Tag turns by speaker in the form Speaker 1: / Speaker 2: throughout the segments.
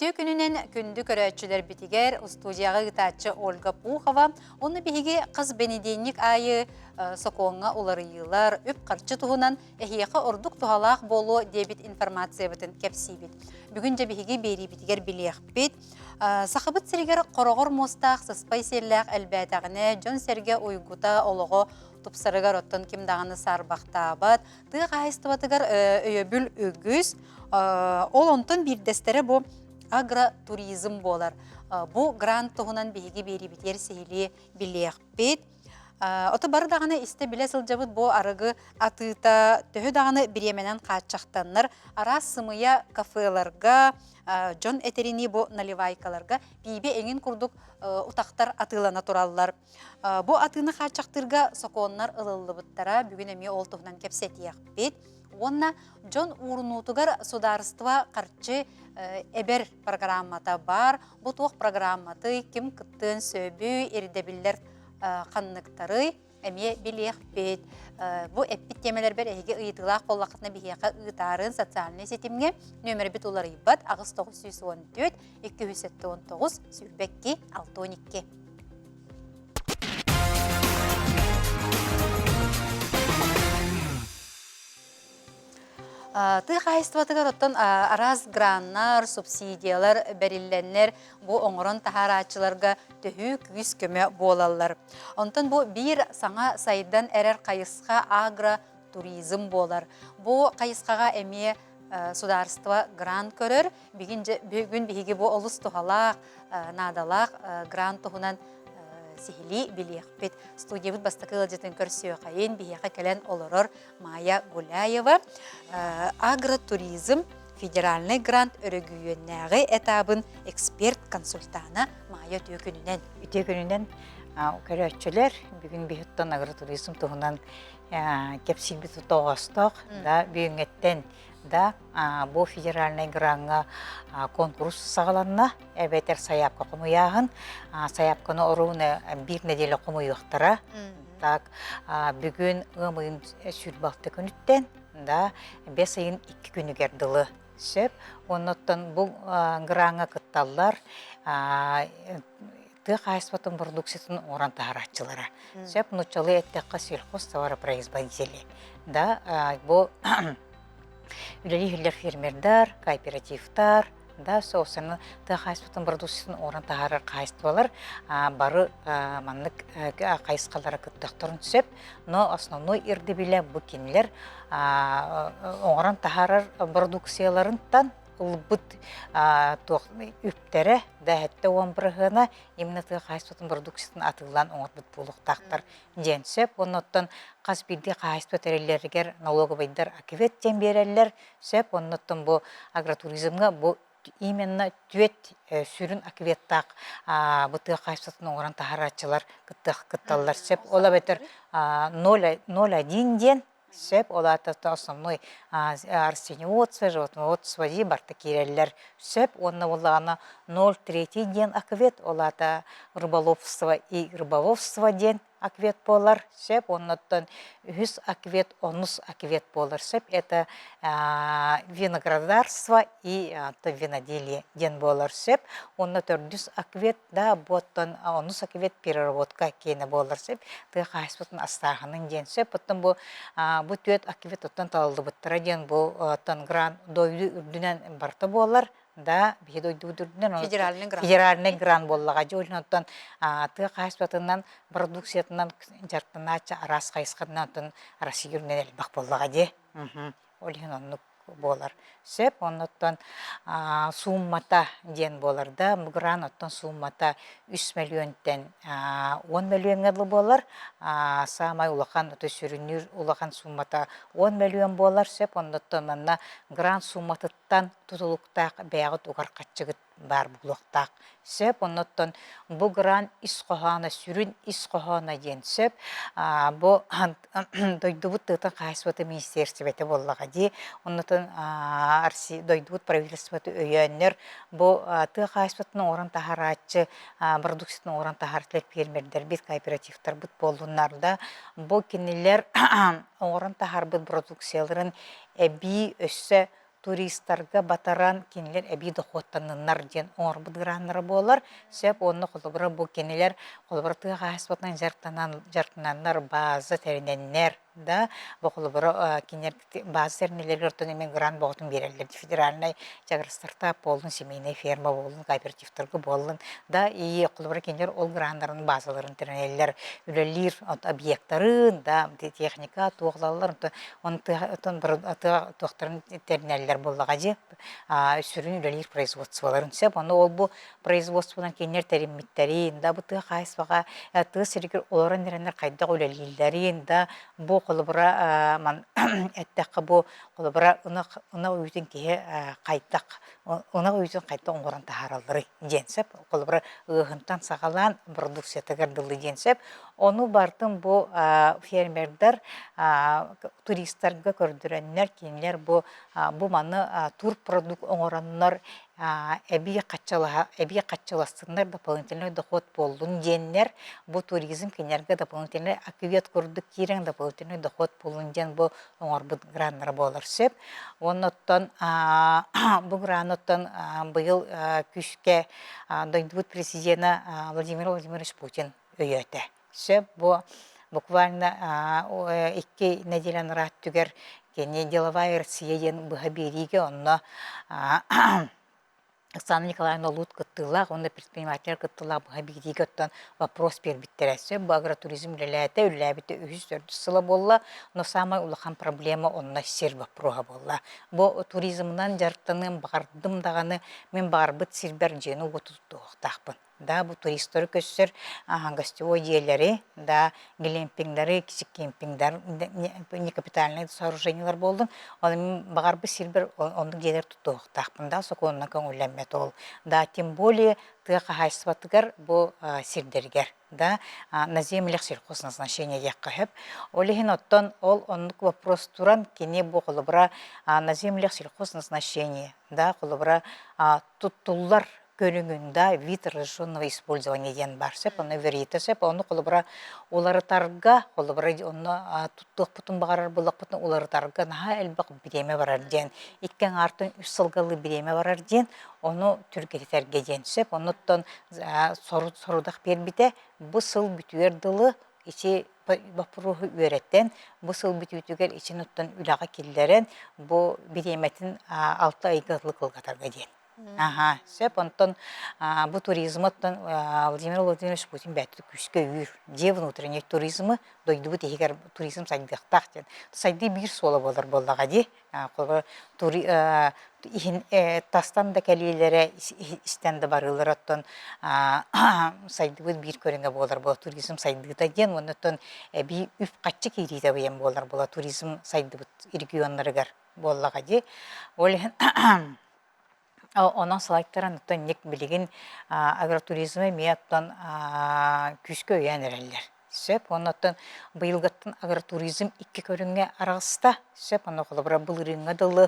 Speaker 1: Үтө күнүнен күндү көрөчүлөр битигер студияга гытачы Ольга Пухова, оны биһиги кыз бенеденник айы сокоңга уларыйлар үп карчы туһунан эхиэха ордук тухалаах болу дебит информация бытын кепсибит. Бүгүн же биһиги бери битигер билиэхпит. Сахабыт сиригер корогор мостаах сыспай селлээх элбэтагыне жон серге уйгута олого тупсарыгар оттон ким даганы сарбахтаабат, тыга хайстыбатыгар өйөбүл үгүс, ол онтон бирдестере бу агротуризм болар. Бу грант туһунан биһиги бери битер сихили билиэхпит. Оты бары дағаны исте біле сылжабыт бу арыгы атыта төхі дағаны биременен қачақтаннар. Ара сымыя кафеларга, жон этерини бу наливайкаларга бейбе эңин курдук утақтар атылана тураллар. Бу атыны қачақтырга соконнар ылылыбыттара бүгін эме ол туһунан кепсетияқ бет. Онна жон урнутугар сударыства қарчы эбер программата бар. Бу туох программаты ким кыттын сөбү эрдебиллер қаннықтары әме білеқ бет. Бұ әппет темелер бір әйге ұйытылақ қолақытына бігеқа ұйытарын социальный сетімге нөмірі бет олар ұйбат ағыз 914-219 сүрбәкке 612. Ты хайстватыгар оттон араз граннар, субсидиялар, бәрилленнер бу оңырын тахарачыларга төһү күз көмө болалар. Онтон бу бир саңа сайдан әрер қайысқа агротуризм болар. Бу қайысқаға әме сударство грант көрөр. Бүгін биһиги бу олус тухалақ, надалақ грант туһунан сихили билиэхпит. Студиябыт бастакыла жетін көрсіө қайын бияқа кәлен олорор Майя Гуляева. Агротуризм федеральный грант өрігүйеннәғі этабын эксперт-консультаны Майя төкүнінен.
Speaker 2: Төкүнінен көрөтчілер бүгін бейіттен агротуризм тұғынан кепсилбіті тоғастық, бүйінгеттен да бу федеральный гранга конкурс сағаланна әбетер саяпқа құмыяғын. Саяпқаны оруыны бір неделі құмыяқтыра. Бүгін ұмыйын сүрбақты күніттен 5 айын 2 күні керділі сөп. Оннаттан бұл гранга күтталар тық айспатын продукциясын оран тағаратчылары. Сөп нұчалы әттеққа сельхоз товары производители. Бұл үлелі фермердар, кооперативтар, соосыны тық айспатын продукциясын оран тағарар қайыстывалар бары маннық қайысқалары күттіқтірін сөп. Но основной ирдебілі бұл кенілер оран тағарар продукцияларынтан ұлбыт үптері дәхетті оң бірғына именно тығы қайыспатын продукциясын атылан оңырбыт болуқтақтар ден сөп. Оннаттан қаз білді қайыспат әрелергер налоговайдар акивет ден берелер сөп. Оннаттан бұл агротуризмға бұл именно түет сүрін акиветтақ бұтығы қайыспатын оңыран тағаратчылар күтталар сөп. Ола бәтір 0,1 ден сөп, ола ататы основной растениеводство, животноводство дей барты керелер сөп. Онна олағына 0,3 ден аквет, ола ата рыболовство и рыболовство ден аквет болар сөп. Оннаттан 100 аквет, 10 аквет болар сөп. Это виноградарство и виноделие ден болар сөп. Онна 400 аквет, боттан 10 аквет переработка кейіні болар сөп. Тығы қайыспытын астағының ден сөп. Бұттан бұл түйет аквет оттан талды бұттыра ден бұл грант дойды үрдінен барты болар. Бейі дойды үрдінен федеральный грант боллаға жолын оттан тығы қайыспытынан продукциятынан жартынача арас қайысқынан Россия үрінен әлбақ боллаға де. Олығын онны болар сөп. Оннаттан суммата ден болар да. Грант оттан суммата 3 миллионтен 10 миллион ғылы болар. Самай улақан сүрінер улақан суммата 10 миллион болар сөп. Оннаттан грант сумматыттан тұтылықтақ бәғыт ұғар қатчығыт бар бұлықтақ сөп. Оннаттан бұл грант исқоғана сүрін исқоғана ден сөп. Бұл дойдыбыт тұтын қайсыбыты министерстветі боллаға де. Оннаттан дойдыбыт правительстветі өйенер бұл тұғы қайсыбытының орын тахаратчы продукцияның орын тахаратлер фермердер бет кооперативтар бұт болуынарда. Бұл кенелер орын тахар бұт продукцияларын әбей өссі туристарға батаран кенелер әбей доходтаныннар ден оңыр бұдыранлары болар. Сөп оны қолыбыра бұл кенелер қолыбыра тыға қағыспатынан жартынанлар базы тәріненнер. Да, бұл қолыбыра кенер базы тәрінелер көртін емен грант боғытын берелер. Федеральный жағырыстарта болын, семейный ферма болын, кооперативтарға болын. Да, и қолыбыра кенер ол гранттарын базаларын тәрінелер. Үлелер объекттарын, да, техника, туғылалар, оны туқтарын тәрінелер болыға же, сүрін үлелер производстволарын сөп. Оны ол бұл производстводан кенер тәрімміттерін, да, бұл тұға қайыспаға тұғы сірігер оларын әрінер қайдақ үлелерлерін, да, бұл қолыбыра әттәққа бұл қолыбыра ұнақ үйдің кеге қайдақ, ұнақ үйдің қайдақ оңғыран тағаралары денсеп, қолыбыра ұғынтан сағалан продукциятығыр дылы денсеп, оны бартын бұл фермердар туристарға көрдіренлер кейінлер бұл маны тур продукт оңғыранлар әбей қатчаластынлар дополнительный доход болуын денлер, бұл туризм кенерге дополнительный аквет көрдік керен дополнительный доход болуын ден бұл оңғыр бұд граннар болыр сөп. Оныттан бұл граноттан бұйыл күшке дойдыбыд президенті Владимир Владимирович Путин өйеті. Сөп бұл буквально 2 неделян рат түгер кене деловая Россия ден бұға береге онына Оксана Николаевна Лут кыттылақ, онда предприниматель кыттылақ бұға бейдегі өттен вопрос бербіттересі. Бұл агротуризм үлеләті, үлеләбіті 300-400 сылы болла, но самай улахан проблема онна сер вопроға болла. Бұл туризмнан жарықтанын бағардым дағаны мен бағарбыт сирбер жені отутту оқтақпын. Да, бұл туристері көссер гостевой диелері, да, глемпингдері, кисік кемпингдер, не капитальный сооружениялар болдың. Оны мен бағарбы сирбер ондың диелер тұтту оқтақпын, да, соқ онына көңілленмет ол. Да, тем более тыға қағайсыватығар бұл сирдергер. Да, на землях сельхозназначения яққахып. Олеген оттан ол онлық вопрос туран кене бұл қолыбыра на землях сельхозназначения, да, қолыбыра туттулар көріңінде вид разрешенного использования ден бар сеп, оны верейті сеп, оны қолыбыра олары тарға, қолыбыра оны тұттық бұтын бағарар бұлық бұтын олары тарға наға әлбақ біреме барар ден. Иккен артын үш сылғалы біреме барар ден, оны түргеттерге ден сеп, оныттан сорудақ бербіте, бұл сыл бүтуер дылы, ичи бапыруғы өреттен, бұл сыл бүтуетігер ичи нұттан үлаға келдерен, бұл біреметін 6 айғылы қылғатарға ден. Сөп, онтан бұл туризмыттан Владимир Владимирович Путин бәтті күшке үйір. Де внутренний туризмы, дойды бұт егер туризм сайдықтақ ден. Сайды бір солы болар болдаға де. Тастан да кәлелері істенді барылыр оттан сайды бұт бір көрінге болар бола. Туризм сайдықта ден, онытын бір үп қатшы кейдейді бейен болар бола. Туризм сайды бұт регионларығар болдаға де. Олеген Онан салайттаран ұттан нек білеген агротуризмы мияттан күшкі өйен әрелер. Сөп, онаттан бұйылғаттан агротуризм 2 көрінге арағыста. Сөп, оны қолыбыра бұл рыңға дылы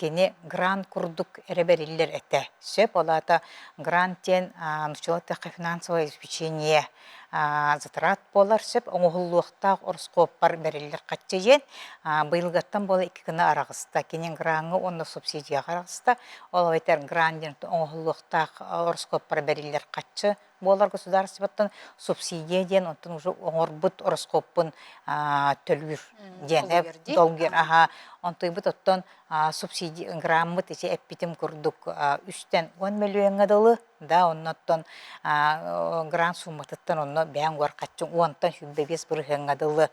Speaker 2: кене грант күрдік әреберелер әтті. Сөп, олата гранттен нұчылаттаққа финансовое обеспечение затрат болар сөп, оңғылуықтақ орскоп бар бәрелер қатчайен. Бұйылғаттан болы 2 күні арағыста. Кенен граңы онны субсидия арағыста. Ол өйтер гранден оңғылуықтақ орскоп бар бәрелер қатчы болар государствоттан субсидия ден, онтын уже оңырбыт ороскоппын төлгір ден, долгер, онтой бұт оттан субсидия граммыт есе әппетім күрдік 3-10 миллион ғадылы, да, оннаттан грант сумматыттан онны бәң ғар қатчын 10-тан 5 бұрғын ғадылы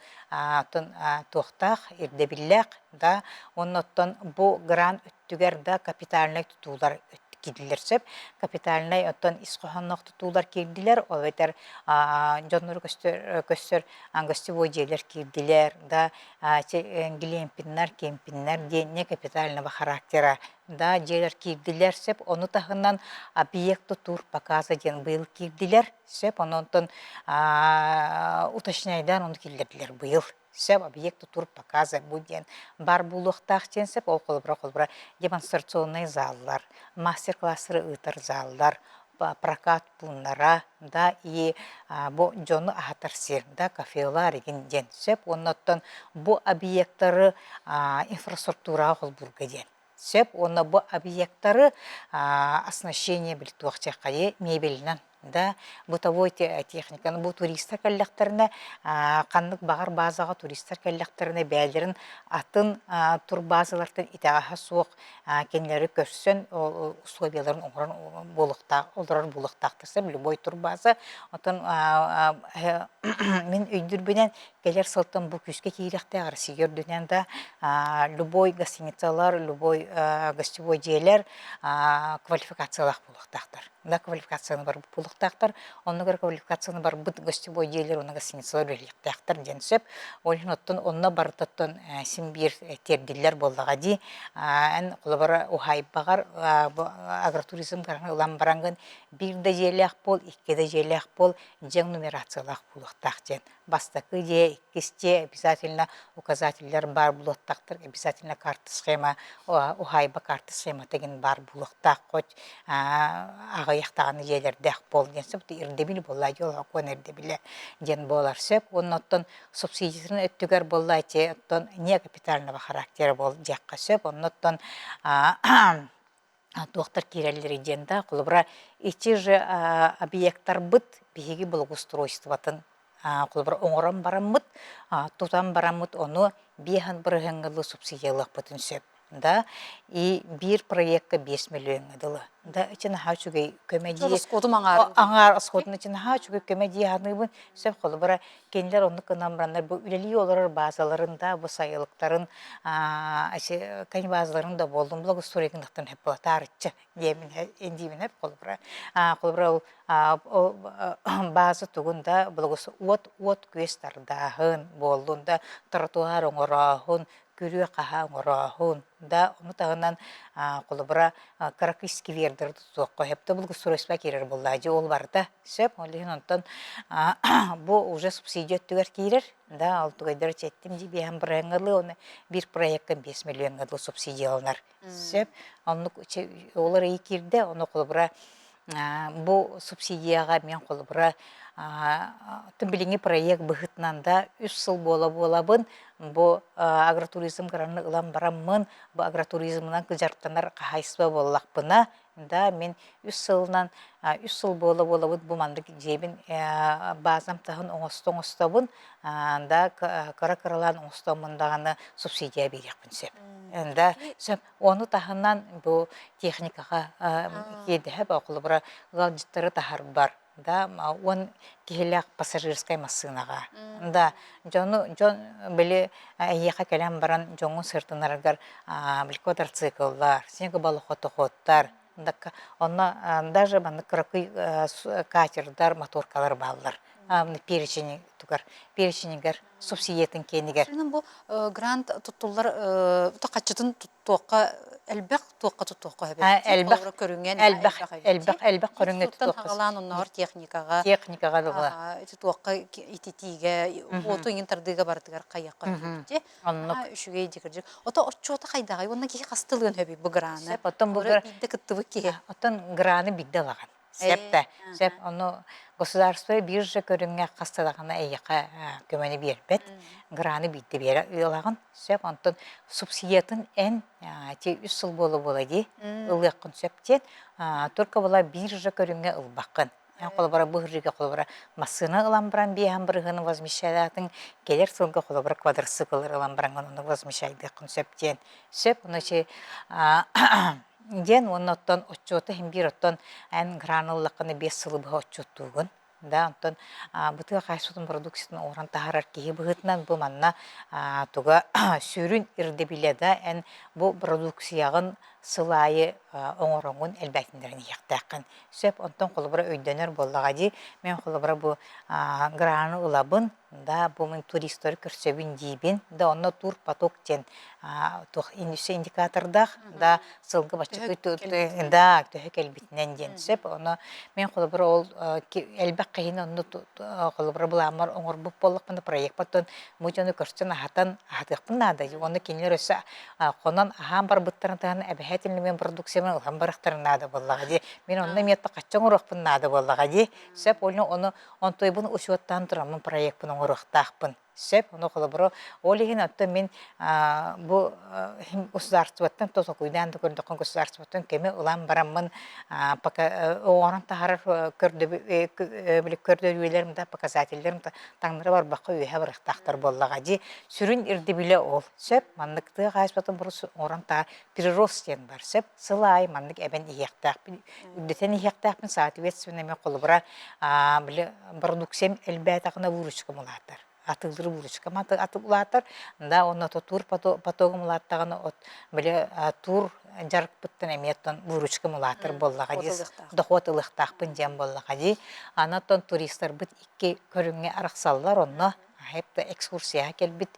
Speaker 2: тоқтақ, ердебілләқ, да, оннаттан бұл грант өттігер да капиталный тұтулар өттігер. Кидилерсеп, капитальный оттан исқоханнақ тұтулар кирдилер, ол өтер жоннор көстер гостевой жерлер кирдилер, да, глемпиннар, кемпиннар, не капитального характера, да, жерлер кирдилерсеп, оны тағынан объекты тур показа ден был кирдилер, сеп, онтан уточняйдан оны кирдилер был. Сеп объекты тур показа буден бар булуқтақ тенсеп, ол қолыбыра демонстрационный заллар, мастер-классыры ұтыр заллар, прокат пуннара, да, и бұл жоны ағатар сер, да, кафеолар еген ден сеп, оннаттан бұл объекттары инфраструктура қол бұрғы ден. Сөп, оны бу объекттары оснащение билитуақчаққайы мебелінен. Да, бытовой техниканы, бу туристер кәлләқтеріне, қанлық бағар базаға туристер кәлләқтеріне бәлдерін атын турбазалардың итаға суық кенлері көрсен условияларын олар болықтақтырса, любой турбаза. Отын мен өйдірбінен келер сылтын бұл күске кейректі ағырсы көрдінен да любой гостиницалар, любой гостевой дейлер квалификациялақ болықтақтыр. Да, квалификацияны бар болықтақтыр. Онына көрі квалификацияны бар бұд гостевой дейлер, оны гостиницалар бөліктақтыр денсеп. Олын оттын, онына бардаттын симбир терділер болдыға дей. Ән қолы бары ұхайып бағар агротуризм қараны ұлан бараңғын бірді желек бол, иккеді желек бол, жең нумерациялақ болықтақ ден. Бастақы де, иккесте обязательно указательлер бар болықтақтыр, обязательно карты схема, ұхайба карты схема теген бар болықтақ қот, ағаяқтағаны желердек бол денсіп, ирдебіл болай, ол ақуан ирдебілі ден болар сөп. Оның оттын субсидиясын өттігер болай, оттын не капитального характера бол жаққа сөп, оның оттын доктор киреллери денда, құлыбыра ичи же объекттар бұд, бейгі благоустройстватын құлыбыра оңыран барамыд, тутан барамыд, оны бейхан бірғыңғылы субсидиялық бұтын сөп. Да, и бір проектка 5 миллион адылы. Да, için haçugay kömediye.
Speaker 1: Расходу маңар.
Speaker 2: Аңар расходun için haçugay kömediye hanыбын сөп қолы бара кенлер оны кынамрандар bu үлели олар базаларында bu sayılıkların кән базаларында болдым благоустройгындықтан hep болатарычы демен эндимен hep қолы бара базы тугunda от көстардағын болдында тротуар оңырағын көрі қаға оңырағын да оны тағынан қолыбыра каракиски вердерді тұққа хепті бұл күстұрыспа керер болдайды ол барды сөп олығын онтан бұл уже субсидия түгер керер да алтығайдар четтім де бейін бір әңгілі оны бір проектка 5 миллион ғыдлы субсидия алынар сөп олар ей керді оны қолыбыра бұл субсидияға мен қолыбыра тымбіліңі проект бұғытнанда 3 сыл болабын бұл агротуризм қараны ұлан барамын бұл агротуризмнан күзарттанар қайсыба болақпына да мен 3 сыл болабын бұл мандық жебін базам тағын оңыстабын да қара-қаралан оңыстабындағаны субсидия берекпін сөп. Сөп, оны тағынан бұл техникаға кедіп ақылы бұра ғалжыттары тағар бар. Да, он кихелях пассажирской машинаға. Да, жон білі әйеқа кәлем баран жоңын сыртынарғар квадроциклдар, сенгі балықоты қоттар. Онна даже баны кракы катердар, моторкалар балылар. Переченігер, субсидиятын кенігер.
Speaker 1: Сенің бұл грант тұттулар қачытын тұттуаққа әлбәқ туаққа тұттуаққа
Speaker 2: әлбәқ көрінген
Speaker 1: тұттуаққа. Тұттан хағалан оннағыр техникаға.
Speaker 2: Техникаға дұға.
Speaker 1: Тұттуаққа итетиге, оту еңін тардыға бардығар қаяққа жүрді. Үшіге декірдік. Ота отчуата қайдағай, онна кей қастылығын өбі бұл граны.
Speaker 2: Отын граны бидді алаған. Септі. Сеп, оны государство биржа көрінге қастадағына әйеқа көмені бербет. Граны бидді бері ұлағын. Сеп, онтын субсидиятын ән 3 сыл болады ұлғақын сөптен. Түркі бола биржа көрінге ұлбақын. Қолы бара бұғырыға қолы бара масына ұлан баран бейхан бірғыны возмещадатын, келер сылға қолы бара квадрцикылыр ұлан баранғын оны возмещайдықын сөптен. Сөп, оны ден оны оттан отчуоты химбир оттан ән граныллақыны 5 сылы бұға отчуоттуғын. Да, онтан бұтыға қайсутын продукцияны оран тағарар кейі бұғытынан бұл манна тұға сүйрін үрді біледі ән бұл продукцияғын сылайы оңырыңын әлбәтіндерін еқтәқін. Сөп, онтан қолы бұра өйденер болдыға дей, мен қолы бұра бұл граны ұлабын, да, бұл мен туристері көрсөбін дейбін, да, онна тур поток тен индикатордақ, да, сылғы бачықы төхі кәлбетінен ден. Сөп, оны мен қолы бұра ол әлбәқ қиын онны қолы бұра бұл амар оңыр бұп болықпында проект баттын, мұйт оны көрсен ағатықпын нады. Оны кенелер өсі қонан ағам бар бұттарын тағын әбәхәтілі мен продукциямен ұлған барықтарын нады болаға де. Мен онына метті қатчан ұрықпын нады болаға де. Сөп, оны онтойбын ұшуаттан тұрамын проектпін оңырықтақпын. Сеп, оно колобро. Олеген атты мен бу государствоттан тосо куйдан да көрдөкөн государствоттан кеме улам бараммын пока ооран тахар көрдөбүлерим да показательлерим да таңнары бар бакка үйе барактактар боллага ди сүрүн ирди биле ол. Сеп манныктыга кайспатын бурус ооран та приростен бар. Сеп сылай маннык эбен иектак. Үддетен иектакпын соответственно мен колобра биле продукциям элбетакына выручка мулатар. Атылдыры буручка маты атылатар да онно тур потогum латтаганы от биле тур жарык буттан эметтен буручка мулатар боллага дис дохот ылыктакпын дем боллага ди анаттан туристтер бит икки көрүнгө араксаллар онно хепте экскурсия келбит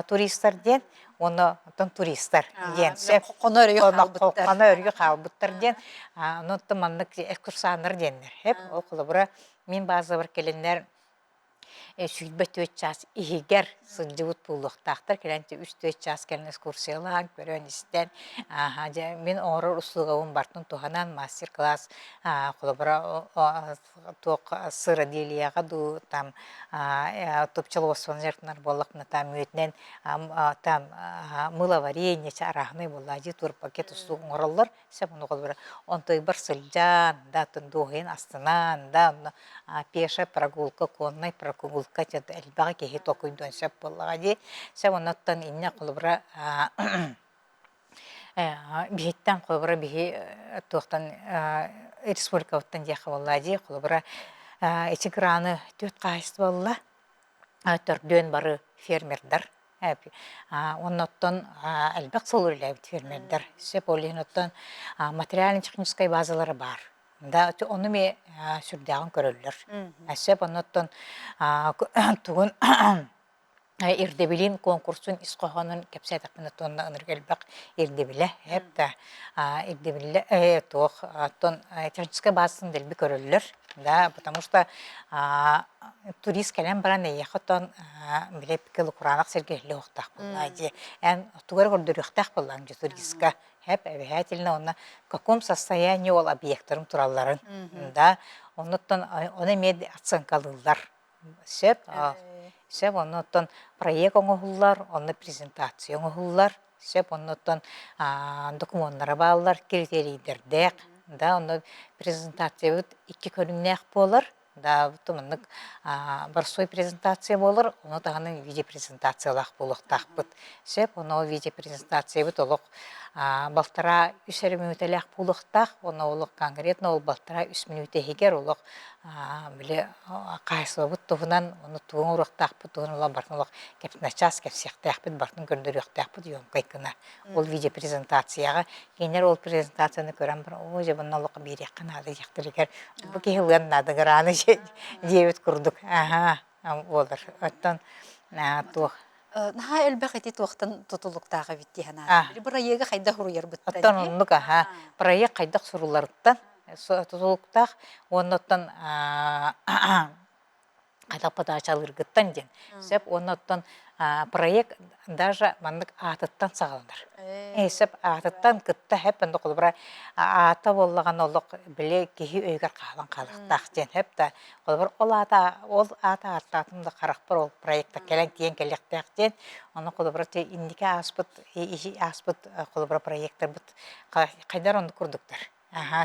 Speaker 2: туристтер ден онно тон туристтер ден сеп кона өргө калбыттар ден онотто маннык экскурсионер деннер хеп ол кулубура мен база бар келендер Süydbet 4 час ihigер сылжыбыт булуқтақтар келенте 3-4 час келен экскурсиялаан көрөн истен мен орор услугавын бартын туханан мастер-класс кулабара ток сыроделияга ду там топчаловствон жертнар боллакна там үетнен там мыловарение чарахны буллади тур пакет услугун ороллар сепуну кулабара онтой бар сылжан да тындуген астынан да пеша прогулка конный прогулка качат элбага кехи токуйдон сеп боллага ди севоноттан инне кулбра биһиттен кулбра биһи тохтан республикааттан яха болла ди кулбра эчиграны төт кайст болла төрдөн бары фермердар онноттон элбак солурлайбыт фермердар сеп олиноттан материально-техническая базалары бар. Да, onu me sürdüğün körüller. Asep ondan tuğun irdebilin konkursun iskohanın kapsaytakını tonda anırgelbak irdebile hep de irdebile tuğ ton техническая базасын делби körüller. Да, потому что турист келен баран яхатан билеп кел куранак сергеле октак булайди. Эн тугар көрдөрөктак булган туристка hep обязательно он в каком состоянии ол объекттарын туралларын да оннан оны мед оценкалылар сеп оннан проект оңоллар оны презентация оңоллар сеп оннан документтары баллар критерийлерде да оны презентация икки көрүннәк болар да бутумнык барсой презентация болар оны таганы видео презентациялак булуктак бут сеп оны видео презентация бут олук балтара 3 минуттелек булуктак оны олук конкретно ол балтара 3 минут егер олук биле кайсы бут тугунан оны тугун уруктак бут тугун бартылык кепна час кепсектак бут бартын көрдөрөктак бут юм кайкына ол видео презентацияга кенер ол презентацияны көрөм бир ой жабыналык бирек канады яктыргер бу кehilgan нады граны дебет курдук болар оттан тух
Speaker 1: наха элбэхити туохтан тутулуктаага биттихана проекта хайда хуруяр буттан
Speaker 2: оттан оннук проект кайдак суруларыттан тутулуктак оннотан кадапада чалыргыттан ден сеп оннотан проект даже мандык атыттан сагалдар сеп атыттан кытта хеп анда колбра ата боллаган олук биле кихи өйгөр калан калыктак ден хеп да колбра ол ата аттатында каракпыр ол проектта келен кийин келектак ден аны колбра те индике аспыт колбра проекттер бут кайдар онду курдуктар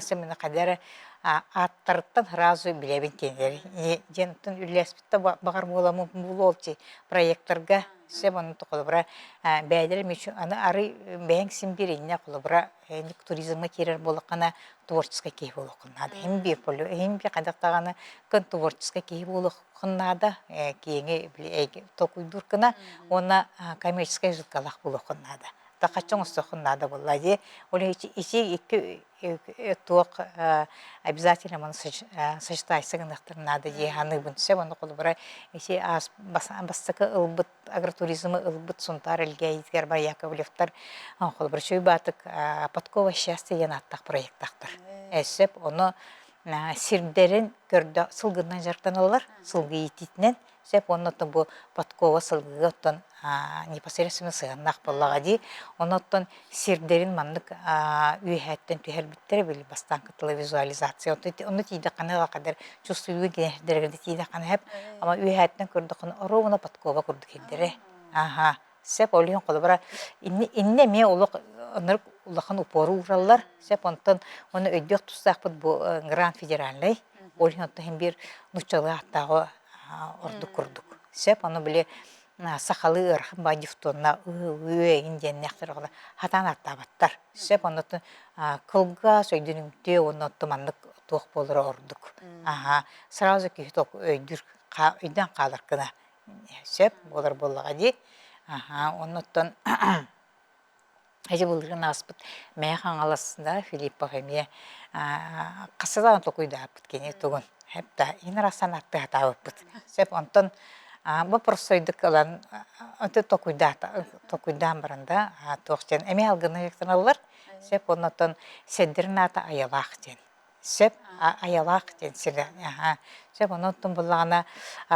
Speaker 2: семена кайдар аттарыттан разы билебин тенер жентин үлеспитте багар боламы булолчи проекттерге себон токолбра бәдер мичу аны ары бәң симбиринне колбра туризмга керер болакана творческий кей болокунада химби полу химби кадактаганы кын творческий кей болокунада кийинге токуйдуркына она коммерческая житкалак болокунада такачоң сохунада боллади олечи ичи туок обязательно ман сочетайся надо еханы бунсе воно колбара ичи бассака ылбыт агротуризмы ылбыт сунтар элге изгер бар Яковлевтар колбара чөйбатык подкова счастье янаттак проекттактар эсеп оны сирдерин көрдө сылгындан жартаналар сылгы ититнен Сеп оннотон бу Подкова сылгыга оттон непосредственно сыгыннах боллага ди. Оннотон сирдерин маннык үйхәттен түһәрбиттер бил бастан кытылы визуализация. Онны тиде канага кадәр чувствую генердерге тиде кана хәп. Ама үйхәттен күрдүк оруна Подкова күрдүк хиддере. Ага. Сеп олион колбара инне ме улук оныр улахан упору ураллар. Сеп онтон оны өйдөк тустакпыт бу Гранд Федеральный. Олион тохин бир нучалы аттагы орду курдук. Сеп оны биле сахалы ырхын бадифтонна үйегин деннехтерге хатан аттабаттар. Сеп оны кылга сөйдүнүмтө оны томанлык тох болор ордук. Ага, сразу ки ток өйдүр үйдөн калыркына. Сеп болор боллага ди. Ага, оннотон Эже булган аспыт мэхан аласында Филиппов эме касадан токуйда биткене тугун. Хепта инрасан атты хатабыт. Сеп онтон бу просойдык алан аты токуйдан барында тохчен эме алгыны яктаналар. Сеп оннотон седдирната аялак ден. Сеп аялак ден силе. Сеп оннотон булгана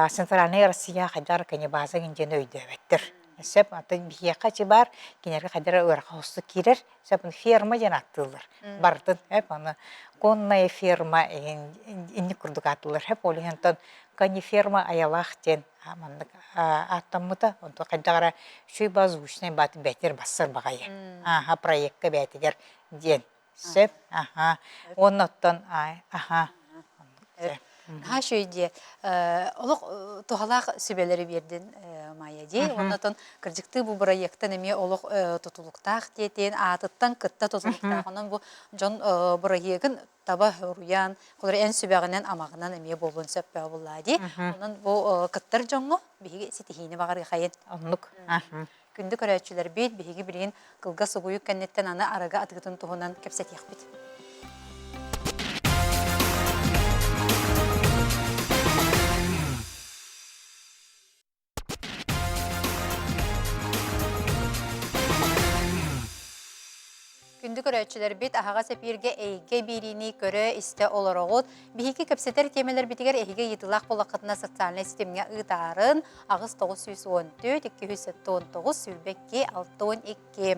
Speaker 2: Центральная Россия хадар кене база гинжен өйдөбөттөр. Сеп аты бияка чибар кинерге кадара өрка хосту кирер. Сеп ферма жанаттылар. Бардын хеп аны конная ферма инни курдук атылар. Хеп олигентон кани ферма аялах ден амандык аттаммыта онто кадагара шүй базушный бат бетер бассыр багайы. Проектка бетигер ден. Сеп оннотон
Speaker 1: Ha şöyle oluk tohalak sübeleri verdin Mayadi. Ondan kırcıktı bu proyekten emi oluk tutuluktaq diyeten atıttan kıtta tutuluktaq. Onun bu John proyekin taba hürüyan kudur en sübeğinden amağından emi bolun söppe bulladı. Onun bu kıttar jongu bihi sitihini bağır xayın.
Speaker 2: Onluk.
Speaker 1: Gündük öğretçiler bit bihi bilin kılga subuyu kennetten ana araga atıgıtın tuhunan kepset yakbit. Gündük öğretçiler bit ahaga sepirge eyge birini göre iste olaroğut. Bihiki köpseter temeler bitiger eyge yıtılak bolakatına sosyal sistemine ıdarın. Ağız 914, 219, sülbekki 612.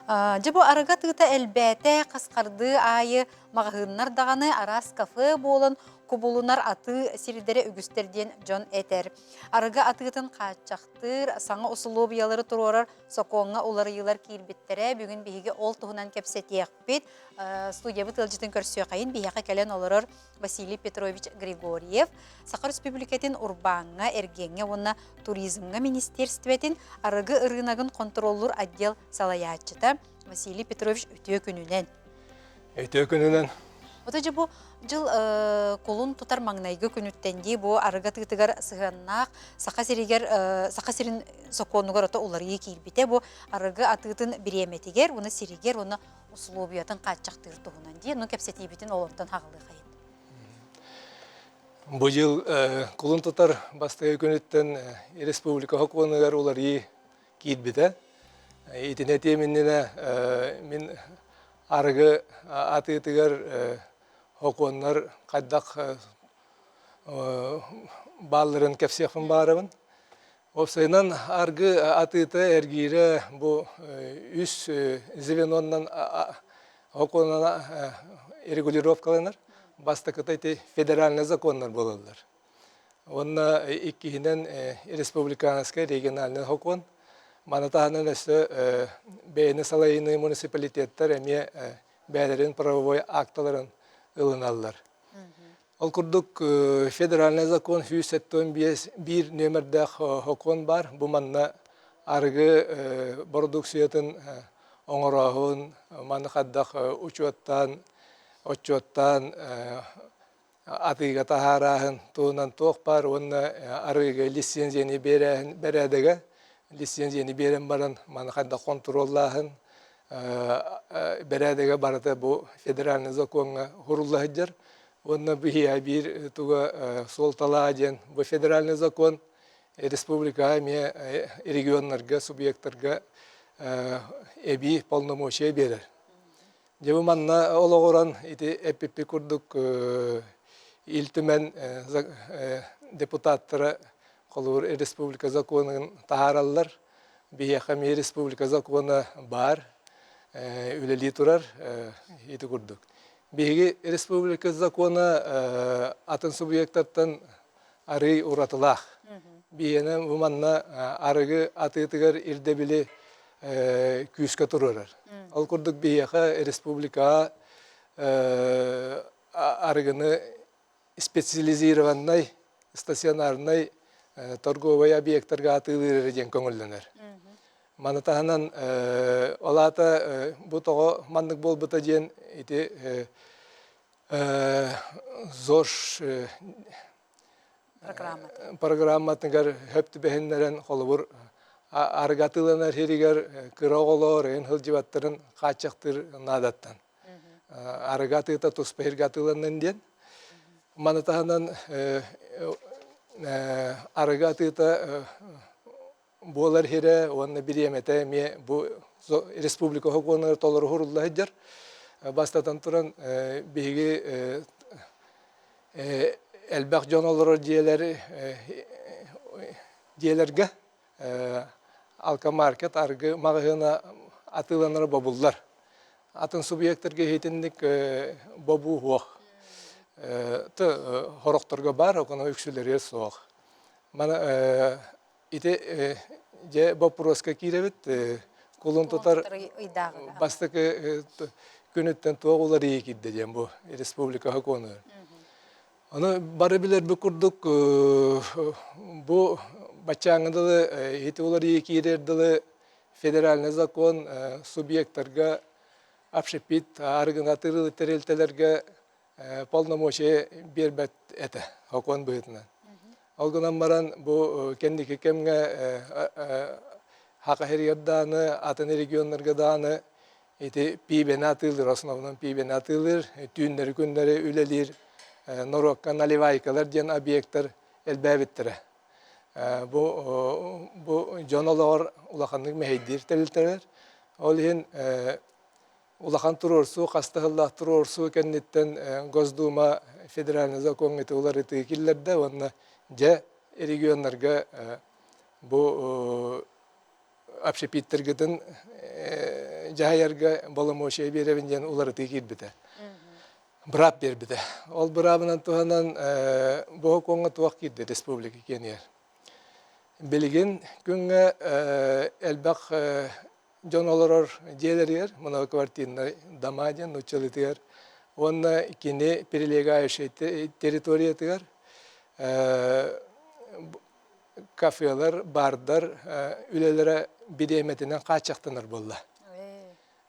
Speaker 1: Жабо арага тыта элбете каскарды айы мағыннар дағаны арас кафы болын кубулунар аты сиридері үгістерден Джон Этер. Арага атыгытын қачақтыр, саңа усулубиялары тұрорар сокоңа олары йылар кирбеттері бүгін бейге ол тұғынан кепсетияқ бет. Студия бұтылжытын көрсіе қайын бейеқа кәлен оларыр Василий Петрович Григорьев. Сақар Республикатын Урбанға, Эргенге, онна туризмға министерстветін арага ырынағын контроллур отдел салаятчыта Василий Петрович өтө күнінен.
Speaker 3: Өтө күнінен.
Speaker 1: Ота же bu жыл колун тутар маңнайгы күнүттенди бу арга тыгар сыганнак сака сирин соконугар ота улары килбите бу арга атытын биреметигер уну сиригер уну условиятын каччактыр тугунан ди ну кепсетибитин олонтон хагылы кайын.
Speaker 3: Бу жыл колун тутар бастагы күнүттен республика хоконугар улары килбите. Итине теминне мен арга атытыгар Hokonlar kaddak balların kefsiyafın bağırın. Opsaynan argı atıta ergire bu üst zivenondan hokonana regulirovkalanır. Basta kıtayte federalne zakonlar bolurlar. Onna ikkihinden respublikanska regionalne hokon. Manatahanan üstü beyni salayını munisipalitetler emiye beylerin pravoy aktaların ılınallar. Ol kurduk federalne zakon 171 nömerde hokon var. Bu manna argı produksiyatın oңорahın, manna kaddak uçuattan atıga taharahın tuğunan toğ var. Onna argı lisensiyeni beredege lisensiyeni beren baran manna kaddak kontrollahın beredege barata bu federalne zakonga hurullahıdır. Onna bir tuga sol talajen bu federalne zakon respublika me regionlarga subyektlarga ebi polnomoşe berer. Jebu manna ologoran iti EPP kurduk iltimen deputatlara Холур республика законын таараллар. Бияхами республика закона бар. Үлели турар ити курдук. Биги республика закона атын субъекттан ары уратылах. Бияна уманна арыгы атытыгар ирдебили күскө турурар. Ал курдук бияха республика арыгыны специализированный стационарный торговый объекттарга атылыр ден көңүллөнөр. Манатаханан олата бу того мандык болбута ден ити ЗОЖ программатыгар хөптү бехеннерен холубур аргатыланар херигер кыроголор эн хылжыбаттырын качактыр надаттан. Аргатыта туспехиргатыланын ден. Манатаханан аргатыта болар хере онна биремете ме бу республика хоконор толор хурулла хеджер бастатан туран биги элбак жонолор диелерге алкомаркет аргы магына атыланыр бабуллар атын субъекттерге хетиндик бабу хуак хорокторго бар окона үксүлөр соох мана ите же вопроска киребит кулун тутар бастык күнүттен тоголар ийкидде дем бу республика хокону аны бары билер бу курдук бу бачаңдылы ити олар ийкидердылы федеральный закон субъекттарга общепит аргынатыры терелтелерге полномочия бербет эте хокон быытынан. Алгынан баран бу кендики кемге хакахерьерданы атын регионнарга даны эти пибенатылыр основном пибенатылыр түйүннөр күннөрү үлелир норокка наливайкалар ден объекттер элбебиттер. Бу жонолор улаханнык мехейдир телилтерер. Ол ен улахан турорсу, кастыгыллах турорсу кенниттен Госдума федеральный закон этулары тыйкиллерде, онна же регионнарга бу общепиттергеден жайырга боломошия беребинден улары тыйкилбите. Брап бербите. Ол брабынан туганан бу конга туак кирди республика Кения. Билген күнгө элбак жонолорор жээлерер, мына квартирный дома ден училытыр. Онна кини прилегающая территориятыр. Кафелер, бардар, үлелere биреметинен качактанар болла.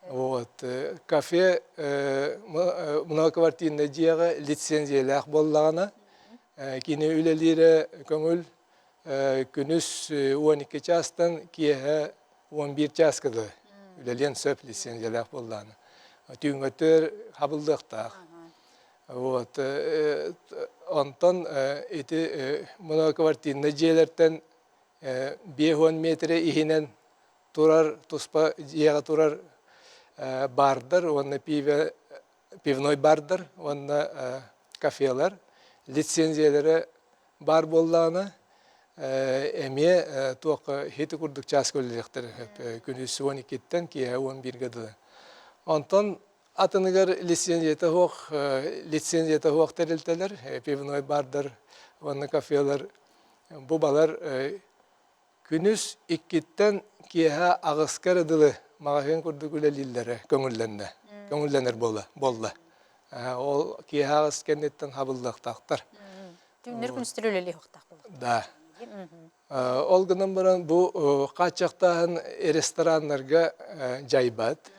Speaker 3: Вот. Кафе мына квартирный жега лицензиялах боллагана. Кини үлелере көңүл күнүс 12 частан кие 11 час кыды. Үлелен сөп лицензиялах болланы. Түйүнгөтөр хабылдыктак. Вот. Онтон эти мына квартирный жээлерден 5 метр ихинен турар туспа жега турар бардар, онна пивной бардар, онна кафелер, лицензиялары бар болланы. Эме туак хети курдук час көллектер күнүс 12-тен кие 11 гады. Онтон атыныгар лицензията хуак терилтелер, пивной бардар, онна кафелер, бу балар күнүс 2-тен кие агыскар ыдылы магахен курдук үлелилери көңүлленер болла. Ол кие агыс кеннеттен хабылдактактар.
Speaker 1: Түннөр күнүстөр үлели хуактак болду.
Speaker 3: Да. Ол гынан баран бу качактан рестораннарга жайбат.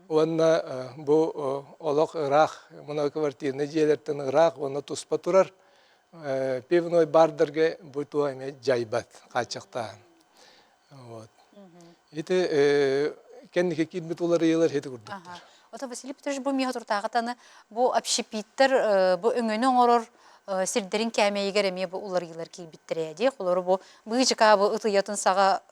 Speaker 3: Онна бу олок ырах, мына квартирный жээлерден ырах, онна туспа турар. Пивной бардарга бу туайме жайбат качактан. Вот. Ити кеннике кирбит улары елар хети курдуктар.
Speaker 1: Ота Василий Петрович бу миха туртагатаны бу общепиттер бу өңөнө оңорор сирдерин кәмейгер эме бу улар елар кирбиттере ди. Холору бу быжыка бу ытыятын сага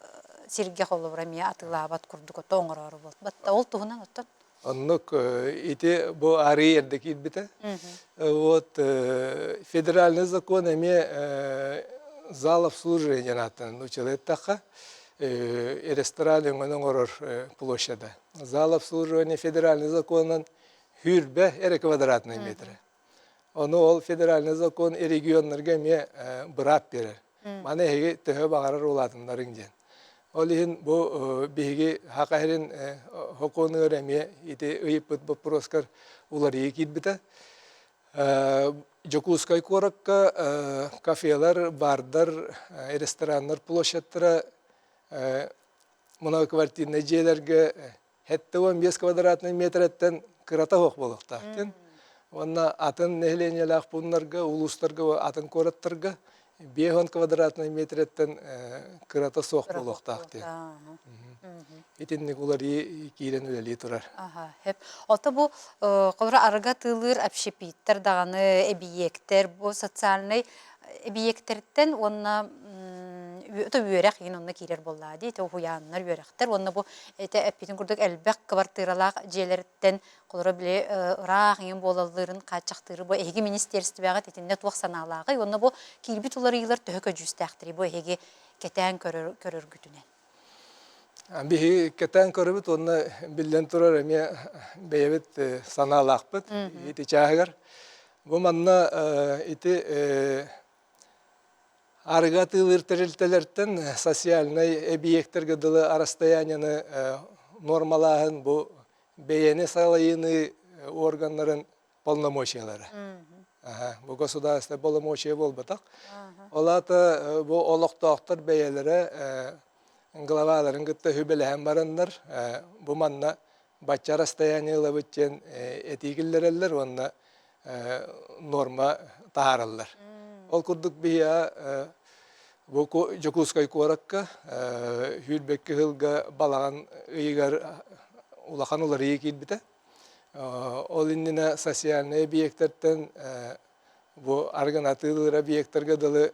Speaker 1: сирге холобра ме атылабат курдук ото оңорор болду. Батта ол тугунан оттон.
Speaker 3: Оннук ити бу ары ерде кирбите. Вот федеральный закон эме зал обслуживания атын училеттаха ресторан оңорор площада. Зал обслуживания федеральный законынан хүрбе 2 квадратный метр. Оны ол федеральный закон регионнарга ме бұрап берер. Маны хеге төһө бағарар оладынларын ден. Ол ихин бу биһиги хакахерин хоконы өреме ите ыйыппыт бопроскар улар екит бита. Жокускай коракка кафелар, бардар, ресторандар площадтара мына квартирный жээлерге хетте 15 квадратный метреттен кырата хок болуктактын. Онна атын нехленелах пуннарга, улустарга, атын кораттарга 5 квадратный метреттен кырата сок болуктактын. Итинник улар киирен үлели турар.
Speaker 1: Хеп. Ота бу колора арга тылыр общепиттер даганы объекттер, бу социальный объекттерден онна өтө үйрәк ген онна кирер боллады. Ите хуяннар үйрәктер. Онна бу эте эпитин курдук элбек квартиралак жерлерден колора биле ырак ген болаларын качактыры бу эги министерствага тетинде туак саналагы. Онна бу кирбит улар ыйлар төһөкө жүстәктири бу эги кетен көрөргүтүнен.
Speaker 3: Биһи кетен көрөбүт онна билен турар эме бейбит саналакпыт. Ити чагыр. Бу манна ити арга тылыр терилтелерден социальный объекттерге дылы расстоянияны нормалаһын бу бейени салайыны органнарын полномочиялары. Бу государство полномочия болбатак. Олата бу олоктоктор бейелері главаларын гытта хүбеләһен барандар. Бу манна бачча расстояниялы бүтчен этигиллерелер, онна норма таараллар. Ол курдук бия бу Жокускай коракка хүрбекке хылга балаган ыйгар улахан улар ийкит бите. Ол иннина социальный объекттерден бу арганатылыр объекттерге дылы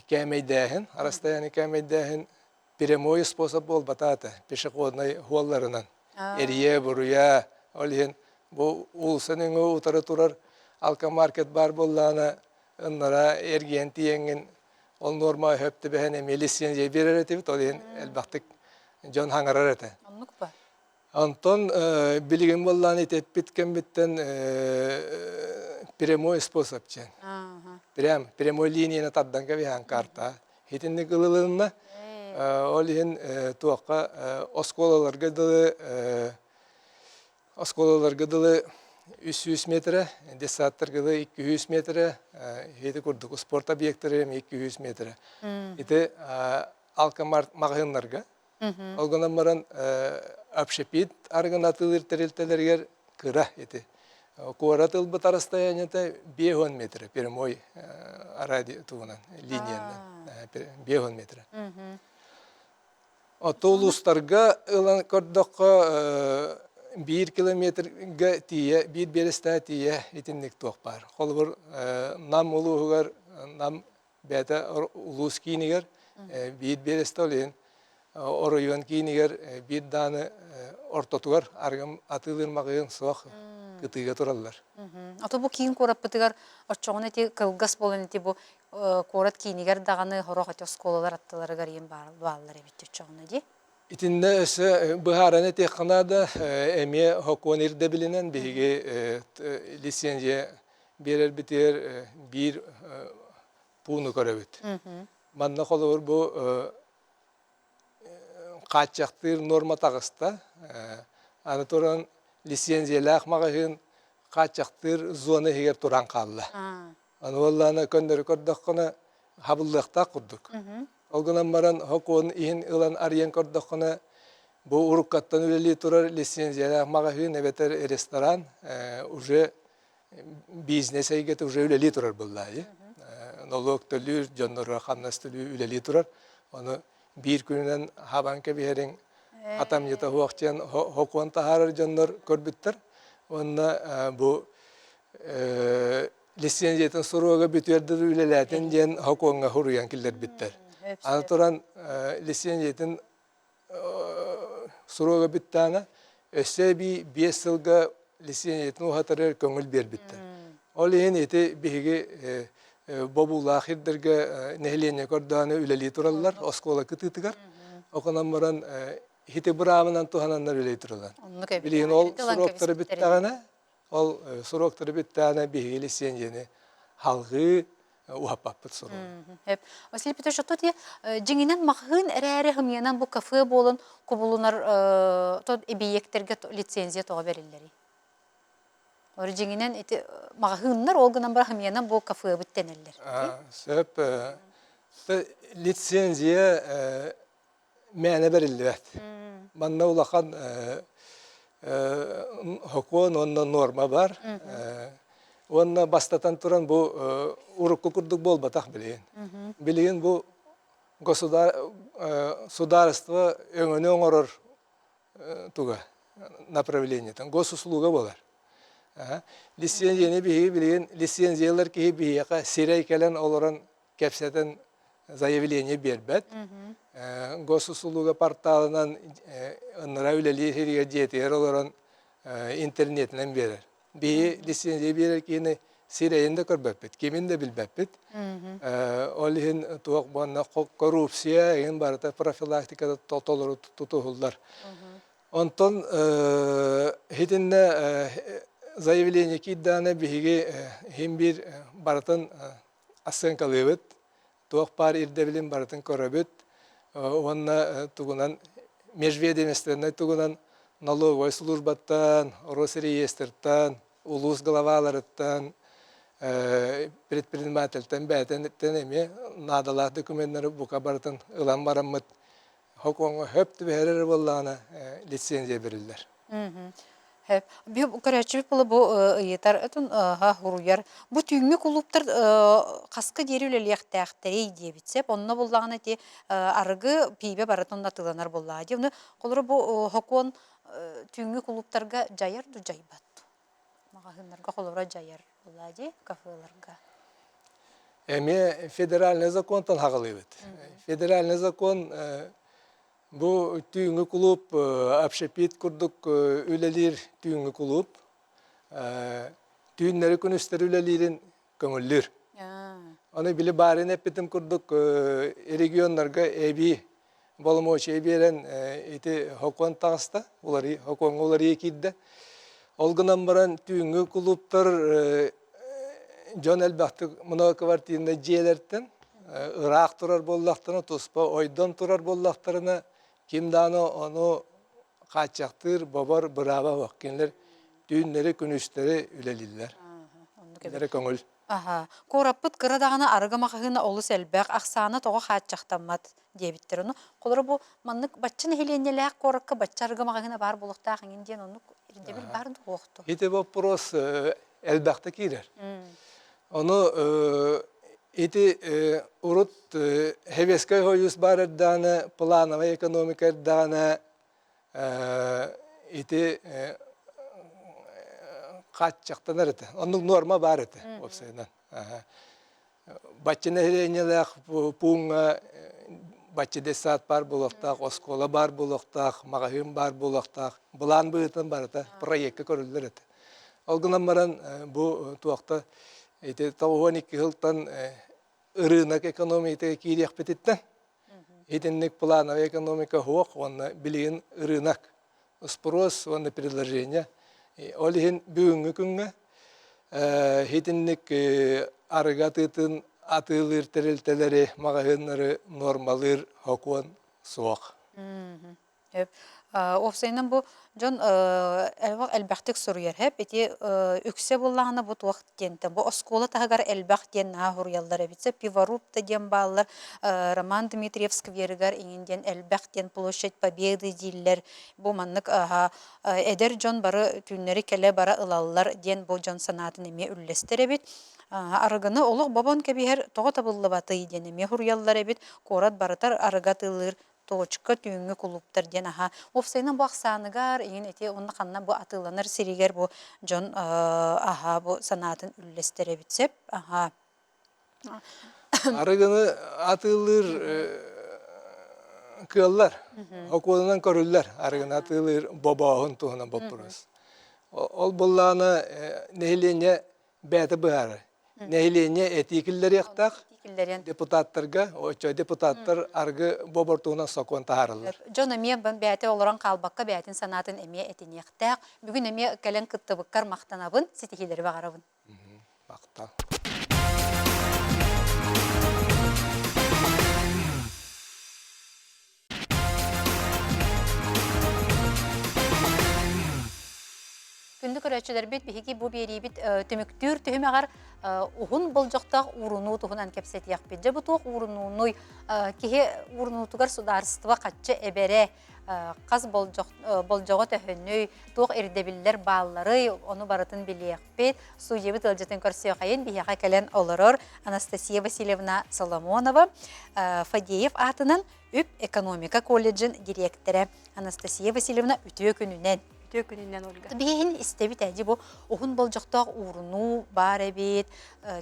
Speaker 3: кәмейдәһен, расстояние кәмейдәһен прямой способ болбатата пешеходный холларынан. Эрие буруя олин бу улсының утары турар алкомаркет бар боллана ыннара эрген тиеңин ол норма хөптө бехене лицензия берер этибит ол элбактык жон хаңарар эте.
Speaker 1: Аннукпа.
Speaker 3: Антон билген болланы теппиткен биттен прямой способ чен. Прямой линияны таддан кабихан карта. Хитинни кылылынна ол ин туакка осколаларга дылы 300 метр, десаттарга 200 метр, хети курдук спорт объекттери 200 метр. Ите алкомар магазиннарга алганан баран общепит арганатылыр терилтелергер кыра ити. Куаратыл бут расстоянияда 5 метр прямой радио тугунан линияны 5 метр. Отолустарга ылан кордокко 1 километрге тие, 1 бересте тие итинник туак бар. Холбур нам улугар, нам бета улус кинигер, 1 бересте олен, оройон кинигер, 1 даны ортотугар, аргам атылыр магын соқ кытыга тураллар.
Speaker 1: Ото бу кийин корап бытыгар оччоғын эти кылгас болын эти бу корат кинигер даганы хорох эти осколалар аттылары гарыйын баалар эбит оччоғын эди.
Speaker 3: Итинде өсі бұхараны текқанада әме хокуанерді білінен бейге лицензия берер бітер бір пуыны көребіт. Манна қолуыр бұл қатчақтыр норма тағыста. Аны тұран лицензиялы ақмағығын қатчақтыр зоны егер тұран қалды. Аны оланы көндері көрдіққаны хабылдықта құрдық. Олгынан баран хокуан иһин ылан арыян көрдіққаны бұл ұрыққаттан үлелі тұрар лицензиялы ақмағығын әбетер ресторан уже бизнес әйгеті уже үлелі тұрар бұллайы. Налог төлүр, жоннорға қамнас төлү үлелі тұрар. Оны бір күнінен хабанка бейерін атам жета хуақчен хокуан тахарар жоннор көрбіттір. Онына бұл лицензиятын сұруға бүтердір үлеләтін жен хокуанға хуруян келдер біттір. Аны туран лицензиятын сұруға біттіғана өсі бі 5 жылға лицензиятын ұғатырыр көңіл бер біттір. Ол ең еті бігі бобула хирдерге нехлене корданы үлели тураллар, оскола кытытыгар. Оконан баран хите брамынан тухананнар үлели туралар. Билген ол суроктары биттагана, ол суроктары биттагана бигели сенжени халгы ухаппаппыт суру.
Speaker 1: Василий Петрович, что те жиңинен махын әрәрі хымянан бұл кафе болын кубулунар тот объекттерге лицензия тоға берілдері. Ор жиңинен махыннар олгынан бар хымянан бұл кафе бүттенелдер.
Speaker 3: Сөп лицензия мәне берілді. Манна улахан хокон онна норма бар. Онна бастатан туран бу урукку курдук болбатак билеген. Билеген бу государство өңөнө оңорор туга направлениятан госуслуга болар. Лицензияны биги билеген лицензиялар ки бияка сирей келен олорон кепсетен заявление бербет. Госуслуга порталынан ынра үлели хириге жетер олорон интернетинен берер. Bir lisenziye birerkini sireyinde körbepet, kimin de bilbepet. Olihin tuğuk bana korupsiya, en barata profilaktikada totoluru tutuhullar. Ondan hitinne zaявление kidane bihigi hem bir baratan asın kalıbet, tuğuk par irdebilin baratan korabet. Onna tuğunan межведомственной тугунан налоговой службаттан, Росреестртан, улус главаларыттан, предпринимательтен бәтен эме надалар документтері бука бартын ылан бараммыт хоконго хөптү берер боллана лицензия берилдер.
Speaker 1: Би көрәчү булы бу ыйтар этен ха хуруяр. Бу түймө клубтар каскы дерүлелектәхтәри дебитсеп, онны буллаган эти аргы пибе баратын натыланар булла. Дивны колору бу хокон түймө клубтарга жаяр ду жайбат. Магазиннарга колора жаяр булла ди, кафеларга.
Speaker 3: Эме федеральный законтан хагалыбыт. Федеральный закон bu tüyüngü kulüp, apşepit kurduk ülelir tüyüngü kulüp. Tüyünleri künüsteri ülelirin kömüllür. Onu bile bari nepetim kurduk regionlarga ebi bolmoç ebiren iti hokon tağısta. Hokon oları ekidde. Olgunan baran tüyüngü kulüpler John Elbahtık mınavakı vartiyinde ciyelerden Irak turar bollaklarına tospa, oydan turar bollaklarına kimdana onu kaçaktır, babar brava vakkinler, düğünleri, günüstleri üleliller. Nere köngül.
Speaker 1: Aha, korapıt kıradağına arıgamakağına olu selbek, aksana toğa kaçaktanmat diye bittir onu. Kolları bu manlık batçın helenyeler korakka batçı arıgamakağına bar buluqtağın indiyen onu irdebil bardı oğdu.
Speaker 3: Hite bu pros elbette girer. Onu iti urut heveskay hoyus barırdağına, planava ekonomik erdağına iti kaçacaktan erdi. Onun norma barıdı. Batçı nehilenyeler puğuna batçı desat bar buluqtaq, oskola bar buluqtaq, mağahim bar buluqtaq, bulan bığıtın barıdı. Proyekte körüldür edi. Olgunan baran bu tuaqta iti tavuğun 2 yıldan ırınak ekonomiyete kiriyek betitten. Itinlik planava ekonomika hoq, onu bilin ırınak. Spross, onu предложение. Olihin büyüngü künge, itinlik arıgatıtın atılır terilteleri, mağahınları normalır, hokon soğuk.
Speaker 1: Ofsaynan bu John elbaqtik soruyor hep eti ükse bollağına bu tuaq denten bu oskola tagar elbaq den ha huriyallar bitse Pivarup da den ballar Roman Dmitrievsk vergar inden elbaq den Ploshchad Победы diller bu manlık eder John barı tünleri kele bara ılallar den bu John sanatını eme üllestere bit arıgını oluq baban kebiher toğa tabıllı batı den eme huriyallar bit korat barıtar arıgatılır Toçka tüyüngü kulüptür den aha. Ofsaynan bu aksanıgar, egin eti onun kanına bu atılanır siriger bu John aha bu sanatın üllestere bitsep. Aha.
Speaker 3: Arıgını atılır kıyallar. Okulundan körüller. Arıgını atılır babağın tuğuna bapırız. Ol bollağına nehilenye bəyəti bıharı. Нәйлене этикиллер яктак
Speaker 1: Тикиллерен.
Speaker 3: депутаттарга, очо депутаттар аргы бобортуна сокон таарылар.
Speaker 1: Жон эме бәте олоран қалбаққа бәтін санатын эме этинектәк. Бүгін эме кәлен кыттыбықкар мақтанабын, сетихилері бағарабын.
Speaker 3: Мактал.
Speaker 1: Күнді көрәтшілер бет бігі бұл бері бет төміктүр түхімеғар ұғын болжақтақ ұрыну тұғынан кәпсет яқ бет. Жабы тұқ ұрынуыной кеге ұрынутығар сударыстыва қатшы әбәре қаз болжаға төхінүй тұқ ердебілер баллары оны барытын білеяқ бет. Су ебіт ылжатын көрсеу қайын бияға кәлен олырыр Анастасия Васильевна Соломонова Фадеев атынан үп экономика колледжін директоры. Анастасия Васильевна үтіе күнінен.
Speaker 4: Төкүнүнөн Ольга.
Speaker 1: Биһин истебит әди бу ухун болжоктоқ урну бар эбит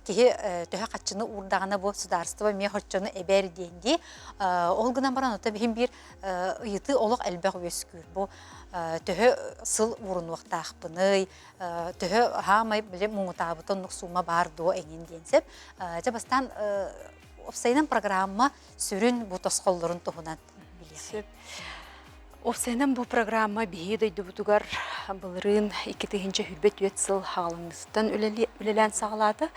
Speaker 1: кихи төһө каччыны урдагана бу сударство ме хоччону эбер денди ол гынан баран ота биһин бир ыйыты олок элбек өскүр бу төһө сыл урунуактаахпыны төһө хамай биле муңутабытын нуксума бар до эңин денсеп жабастан опсайнан программа сүрүн бу тосқоллорун туһунан биле.
Speaker 4: Офсайнан бу программа биһи дойду бутугар былырын 2-нче хүлбет үет сыл хагалыңыстан үлелән сагалады.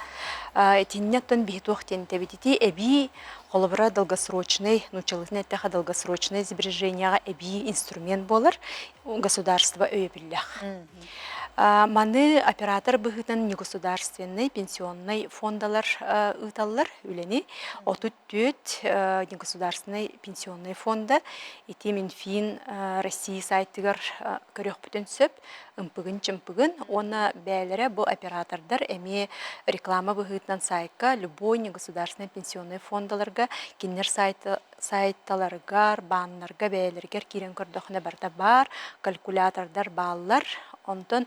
Speaker 4: Этиннеттен биһи туохтен тебитити эби холобра долгосрочный, научилась теха долгосрочное сбережения эби инструмент болар государства өйбиллях. Маны оператор быгытын негосударственный пенсионный фондалар ыталлар үлени отут түт негосударственный пенсионный фонда ити Минфин России сайтыгар көрөк бүтүн сөп ымпыгын оны бәлере бу оператордар эми реклама быгытынан сайка любой негосударственный пенсионный фондаларга кинер сайтталарга баннарга бәлергер кирен көрдөхне барда бар калькулятордар баллар. Онтон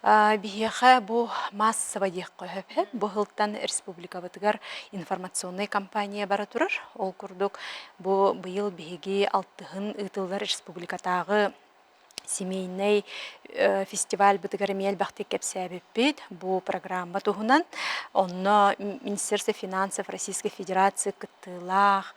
Speaker 4: биһиэхэ бу массово диэх көһөп бу хылтан республика батыгар информационный кампания бара турар. Ол курдук бу быйыл биһиги 6-ын ытыллар республикатагы семейный фестиваль бытыгар эмиэл бахтык кепсәбеппит бу программа туһунан онно Министерство финансов Российской Федерации кытылах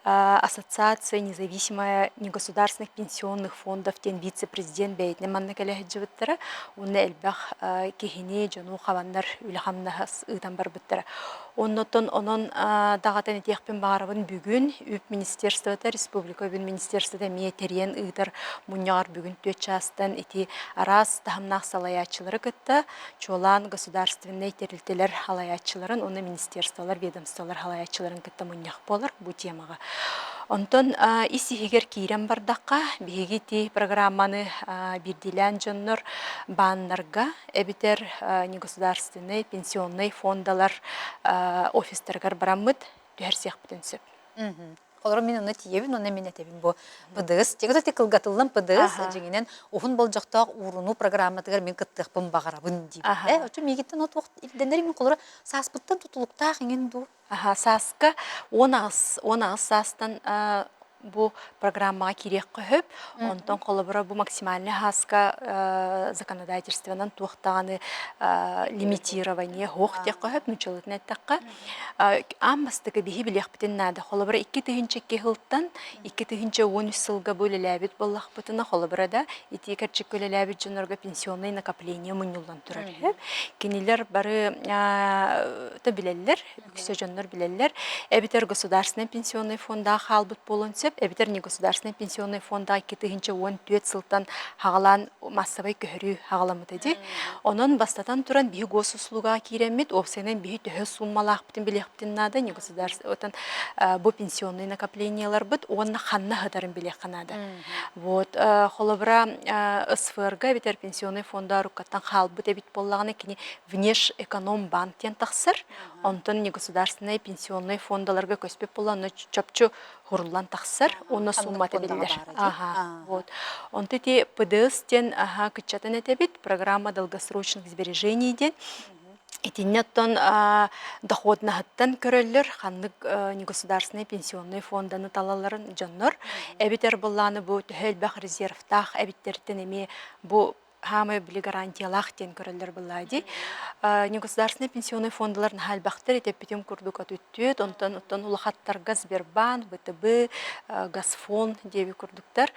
Speaker 4: Ассоциация независимая негосударственных пенсионных фондов тен вице-президент бәйтне манна кәләһәҗибеттәре уны элбах кехине жону хаваннар үлхамнахас ытан бар биттәре оннотон онон дагатан этехпен барыбын бүгүн үп министерствода республика бүгүн министерствода метерен ытар муньяр бүгүн төчастан ити арас тахамнах салаячылары кытта чолан государственный терилтелер халаячыларын оны министерстволар ведомстволар халаячыларын кытта муньях болар бу темага. Онтон исихигер кирен бардаққа биһиги ти программаны бирдилен жоннор баннарга эбитер негосударственный пенсионный фондалар офистергар бараммыт түһәрсех бүтүнсөп.
Speaker 1: Олар мен оны тиебин, оны мен этебин бу ПДС. Тегеде текылгатылдан ПДС жеңинен ухун болжактак уруну программатыгар мен кыттыкпын багарабын дип. Очо мегиттен от вакыт илдендер мен колора саспыттан тутулуктак ingen ду.
Speaker 4: Саска 10 састан бу программага кирек көһөп, онтон колобора бу максимальный хаска законодательствонан туохтаганы лимитирование хох тек көһөп нучулытын аттакка аммастыгы биһи билек битен нада колобора 2-нче кехылтан 2-нче 13 сылга бөлеләбит боллах бутына колоборада итикерчик көлеләбит жонорга пенсионный накопление мунюлдан турар. Кинилер бары та билеллер, үксө жоннор билеллер, эбитер государственный пенсионный фонда халбыт болонсеп эбитер негосударственный пенсионный фонда 2-14 сылтан хагалан массовый көһөрү хагаламыт эди. Онон бастатан туран биһи госуслуга киремит, опсенен биһи төһө суммалах битин билехтин нада негосударственный бу пенсионный накоплениялар бит онна ханна хатарын билех канада. Вот холобра СФРга битер пенсионный фонда рукаттан халбыт эбит боллаганы кини Внешэкономбанктен тахсыр. Онтон негосударственный пенсионный фондаларга көспеп болланы чөпчү хурлан тахсыр, оны сумматы билдер. Вот. Онты те ПДС-тен кычатын этебит программа долгосрочных сбережений ден. Этиннеттон доходнахаттан көрөллөр ханнык негосударственный пенсионный фонданы талаларын жоннор. Эбитер болланы бу төхөлбах резервтах эбиттерден эми бу хамы били гарантиялах тен көрөлөр буллади. Негосударственный пенсионный фондалар нахалбахтер этепитим курдук атүттүөт, онтон улахаттарга Сбербанк, ВТБ, Газфонд деби курдуктар.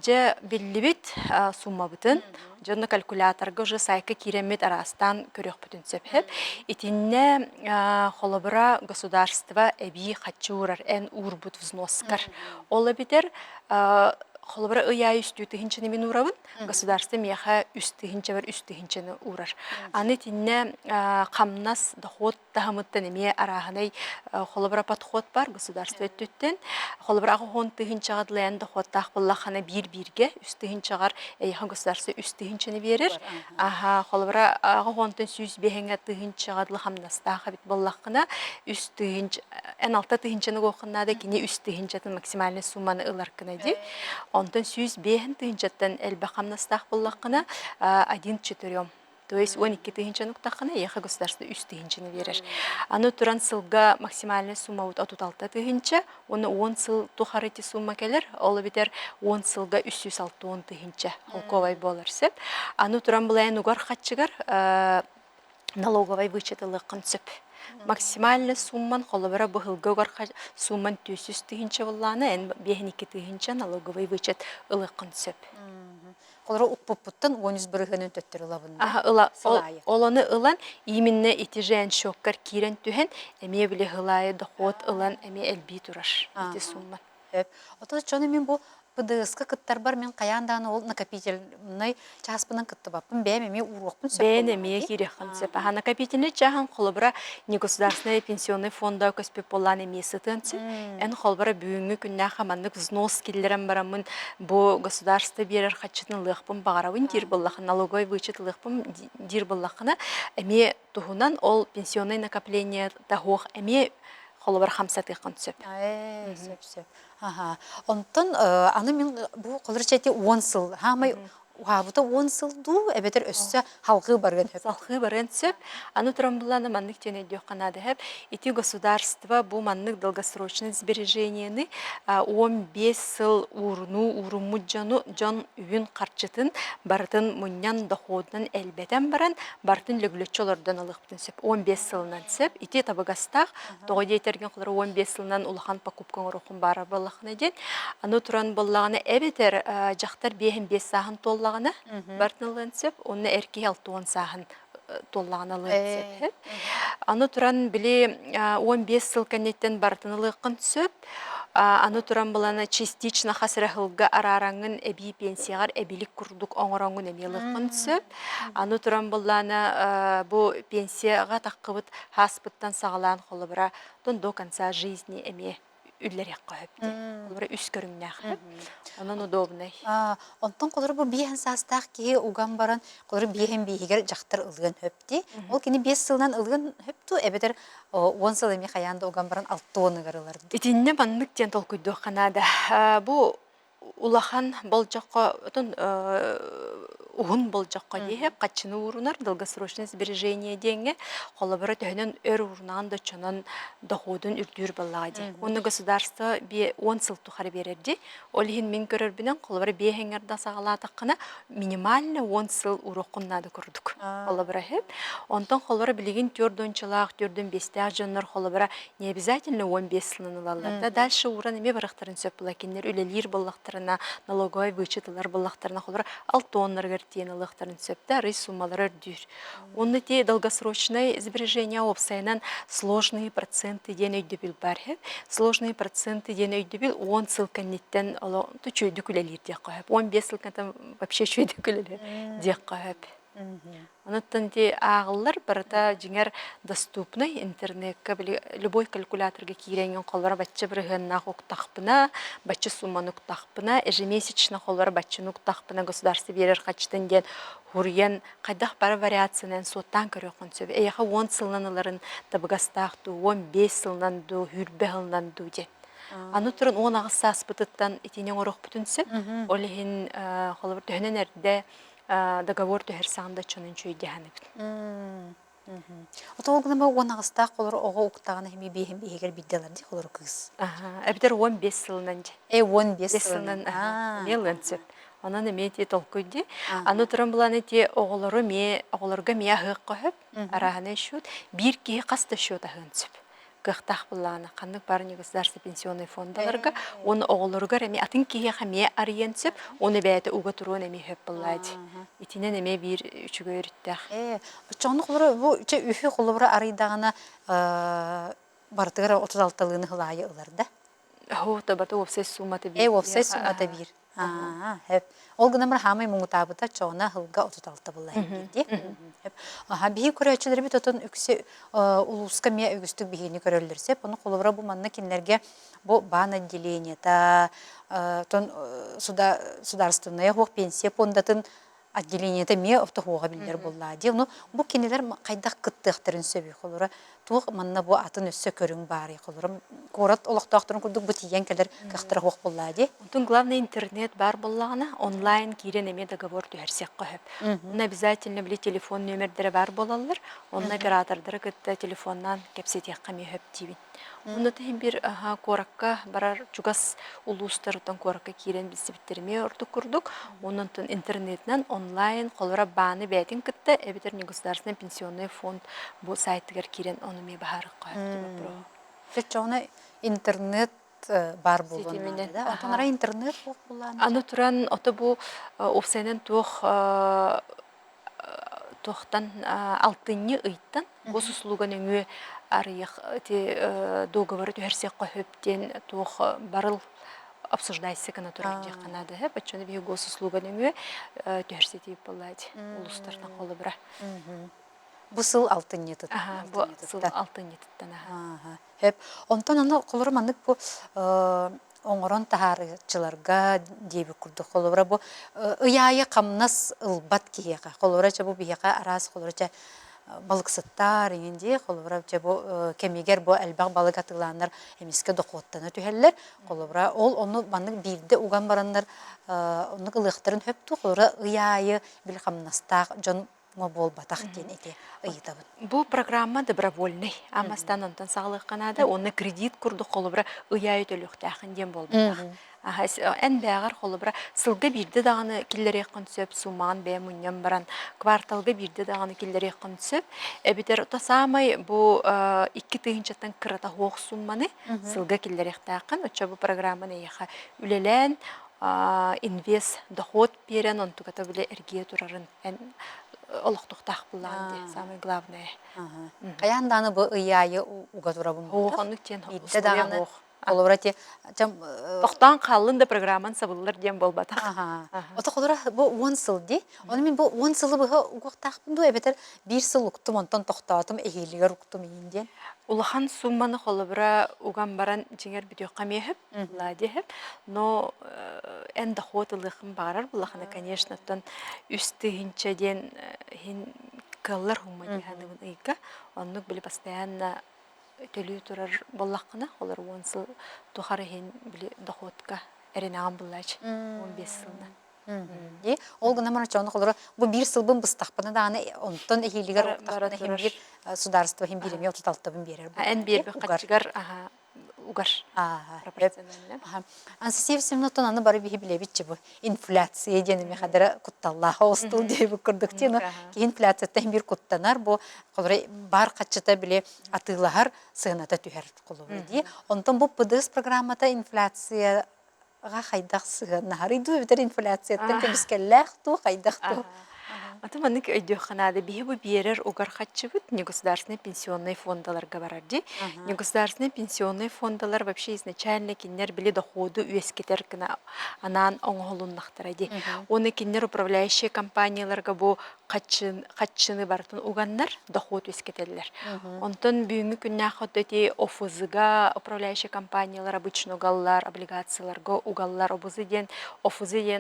Speaker 4: Же биллибит сумма бытын, жонна калькуляторга уже сайка киремет арастан көрөк бүтүн сөпхеп. Итинне холобра государство эби хачурар эн урбут взноскар. Ола битер холобра ыя үстүтүхинчени мен урабын, государство меха үстүхинчени урар. Аны тинне камнас доход тахамыттан эме араханай холобра подход бар государство өттүттен. Холобра хон тыхинчагадлан доход тахбыллахана бир-бирге үстүхинчагар эйха государство үстүхинчени берер. Холобра хонтын сүз бехенге тыхинчагадлы хамнастаха бит боллахына үстүхинч эн алта тыхинчени гохуннада кини үстүхинчатын максимальный сумманы ыларкына ди. Онтон сүз бехен тыхинчаттан элбе хамнастах боллахына 1/4. То есть 12 тыхинчаны уктахына эйха государство үстүхинчени берер. Аны туран сылга максимальный сумма от 36 тыхинча, оны 10 сыл тухарыти сумма келер, ол битер 10 сылга 360 тыхинча холковай болар сеп. Аны туран булайын угар хатчыгар налоговый вычетылы концеп. Максимальный сумман холобара быхылга угар сумман 200 тыхинча болланы, эн 5 тыхинча налоговый вычет ылы концеп.
Speaker 1: Колора уппуттан 11 биргенен төттөр лабында.
Speaker 4: Оланы ылан именно итижен шоккар кирен түһен эме биле хылай доход ылан эме элби турар. Ити сумма.
Speaker 1: Ото чоны мен бу ПДСК кыттар бар, мен каяндан ол накопительный часпынан кытты баппын, бәм эме урокпун сөп.
Speaker 4: Бән эме кирехан сөп. Накопительный чахан холобра негосударственный пенсионный фонда көспеп болан эме сытынсы. Эн холобра бүгүнгү күннә хаманнык взнос киллерен барамын бу государство берер хатчытын лыхпын багарабын дир боллахын, налоговый вычет лыхпын дир боллахына эме тухунан ол пенсионный накопление тахох эме холобар 50 концеп.
Speaker 1: Сөп. Онтон аны мен бу колорчети 10 сыл. Хамай Уабыта 10 сылду, әбетер өссі халқы барған хөп.
Speaker 4: Халқы барған сөп. Аны тұран бұланы маннык тені дөққанады хөп. Ити государство бұл маннык долгосрочный сбережениені 15 сыл уруму жон үйін қарчытын бартын мұньян доходын әлбетен баран, бартын лөглөтчолордан алықпытын сөп. 15 сылынан сөп. Ити табығастақ, тоғыды етерген құлары 15 сылынан улахан покупкан ұрықын бары болақын еден. Аны тұран бұлағаны әбетер жақтар 5 сағын толлағына бартынылын сөп, оны әрке 6-10 сағын толлағына лын сөп. Аны тұран біле 15 сыл кәнеттен бартынылықын сөп, аны туран баланы частично хасырахылга арараңын эби пенсияғар эбилик курдук оңораңын эмелықын сөп. Аны туран баланы бу пенсияға таққыбыт хаспыттан сағалан қолыбыра до конца жизни эме үллер яққа хөпті. Қолыбыра үс көріңне ақ. Онын удобный.
Speaker 1: Онтон қолыры бұл бейхен састақ кейі уған баран қолыры бейхен бейгер жақтар ылған хөпті. Ол кені 5 сылынан ылған хөпті, әбетер 10 сыл еме қаянда уған баран 6 ғарыларды.
Speaker 4: Итинне баннык тен толкуйду қанада. Бу улахан болжаққа, уғын болжаққа дейіп, қатшыны урунар, долгосрочный сбережение денге, қолабыра төхінен өр урунан да чонан доходын үрдүр балаға дей. Оны государство 10 сыл тухары берерді. Олихин мен көрербінен қолабыра бейхенгерді сағалатыққына минимально 10 сыл урокқыннады көрдік. Қолабыра хеп. Онтан қолабыра білеген 4-чылақ, 4-5-тақ жонлар қолабыра не обязательно 15 сылын алалар. Дальше уран еме барақтарын сөп бұлакендер, үлелер болақтарына, налоговый вычетылар болақтарына қолабыра 6 тиен алықтарын сөпті, рый суммалары үрдір. Оны те долгосрочное сбережение опсайынан сложные проценты ден өйдебіл бар. Сложные проценты ден өйдебіл 10 сыл кәнеттен чөйді күлелер дек қойып. 15 сыл кәнеттен вообще чөйді күлелер дек қойып. Онықтан те ағылар барыта жеңер доступный интернетке любой калькуляторға кейренген қолбара бачы бірігінна ұқтақпына, бачы сумманы ұқтақпына, ежемесячно қолбара бачыны ұқтақпына государство берер қачтын ден хурген қайдақ бары вариациян соттан көріқын сөбі. Эйіға 10 сылынан аларын табығастақты, 15 сылынан ду, хүрбе ғылынан ду де. Аны тұрын 10 ағыз саспытыттан етенен орық бүтінсі, олығын қолбар төхінен әрді договор төхер сағында чонын чөйде ханып.
Speaker 1: Ото олғынама 10 ағыстақ қолыр оға ұқтағаны хеме бейхен бейгер бидделерді қолыр күз.
Speaker 4: Әбдер 15 сылынан же.
Speaker 1: 15
Speaker 4: сылынан мелін сөп. Онан эме те толкуйди. Аны туран буланы те оголорга мия хык кохып, араханы шут, бир кии каста шут ахынсып. Кыхтах буланы каннык барны государство пенсионный фондаларга, оны оголорга эми атын кии хамия арыенсып, оны бәйте уга турун эми хөп буллайды. Итинен эме бир үчүгө өрүттэх.
Speaker 1: Чоңну кулура бу че үфү кулура арыйдагана бартыгара 36-лыны хылайы ыларда.
Speaker 4: Хота бата офсес сумматы бир.
Speaker 1: Офсай суммата бир. Хеп. Ол гына бер хамай муңутабыта чоңна хылга 36 булла инди. Хеп. Бии көрөчүлөр бит отон үксе улуска мия үгүстүк бихини көрөллөрсө, буну кулура бу манна кинлерге бу бан отделение та тон сударственная хок пенсия фондатын отделениеде мия автохога билдер булла ди. Ну бу кинелер кайдак кыттыктырын сөбү кулура. Тух манна бу атын өссө көрүң бары кулурум. Корат олоктоктурун курдук бу тиен келер кыхтыра хок булла ди.
Speaker 4: Тун главный интернет бар буллагына онлайн кирен эме договор түһәрсек кохып. Уна обязательно били телефон номерлери бар болалар. Онна оператордары кытта телефоннан кепсетек ками хөп тибин. Уна тем бир коракка барар чугас улустардан коракка кирен бисибиттерме орду курдук. Онун тун интернетнен онлайн колора баны бетин кытта эбитер государственный пенсионный фонд бу сайтыгар кирен онуме бахар кохып.
Speaker 1: Чоңна интернет бар булган да. Атонара интернет бу булган.
Speaker 4: Аны туран ото бу офсенен тохтан алтынны ыйттан бу суслуган өңө арыйх те договоры түһәрсек кохөптен тох барыл обсуждайся кана туран дия канада хэ бачаны би госуслуган өңө түһәрсетип буллайды улустарна колы бира.
Speaker 1: Бу сыл алтынны тыт.
Speaker 4: Бу сыл алтынны тыттан.
Speaker 1: Хеп онтон аны колорманнык бу оңорон тахарчыларга диби курду колора бу ыяйы камнас ылбат кияка колора че бу бияка арас колора че балыксыттар инде колора че бу кемигер бу албак балык атыланнар эмиске докоттана түһеллер колора ол ону баннык бирде уган бараннар ону ылыктарын хөптү колора ыяйы бил камнастак жон мобол батах кен эти ыйтабыт.
Speaker 4: Бу программа добровольный. Амастан онтан саглык канада, оны кредит курду колубра ыяй төлөктәхин дем болбатах. Эн бәгәр колубра сылга бирде даганы киллере концепт суман бә муньям баран кварталга бирде даганы киллере концепт. Эбитер то самай бу 2 тыгынчаттан кырата хок сумманы сылга киллере тәкин, оча бу программаны яха үлелән инвест доход берен он тугата биле эргие турарын олохтуктах булланды. Самое главное.
Speaker 1: Каянданы бу ыяйы угатура бу.
Speaker 4: Охонук тен
Speaker 1: Битте даганы колорати жам
Speaker 4: тохтан калында программан сабыллар дем болбата.
Speaker 1: Ото колора бу 10 сыл ди. Аны мен бу 10 сылы бу угактахпын ду эбетер 1 сыл уктум онтон тохтатым эхилигер уктум инден.
Speaker 4: Улахан сумманы колобра уган баран жиңер битё камехеп, ладехеп, но эн дохотылыхын барар булахана, конечно, тон үстүгинчеден хин каллар хуммани ханыбын ыйка, оннук били постоянно төлүү турар боллаккына, олар 10 сыл тухары хин били дохотка эренаган буллач 15 сылна.
Speaker 1: Ол гына мана чоны колора бу 1 сылбын быстакпына даганы онтон эхилигер уктахпына хим бир сударство хим биреме 36-бын берер.
Speaker 4: Эн бир качыгар угар.
Speaker 1: Пропорционально. Ансисевсем нотон аны бары бихи билебитчи бу инфляция денеме хадара кутталлаха остул деп көрдөктү. Инфляция тем бир куттанар бу колора бар качыта биле атылахар сыгыната түһәр колобу ди. Онтон бу ПДС программата инфляция хайдах нахары ду битер инфляцияттан темискеллах ту хайдах ту.
Speaker 4: Атаманнык өйдөханады бихи бу берер угар хатчыбыт негосударственный пенсионный фондаларга барарди. Негосударственный пенсионный фондалар вообще изначально кинер били доходу үескетер кына анан оңголуннахтаради. Оны кинер управляющие компанияларга бу катчыны бартын уганнар доход үескетеллер. Онтон бүгүнкү күннах өтөти офузга управляющие компаниялар обычно угаллар облигацияларга угаллар обузы ден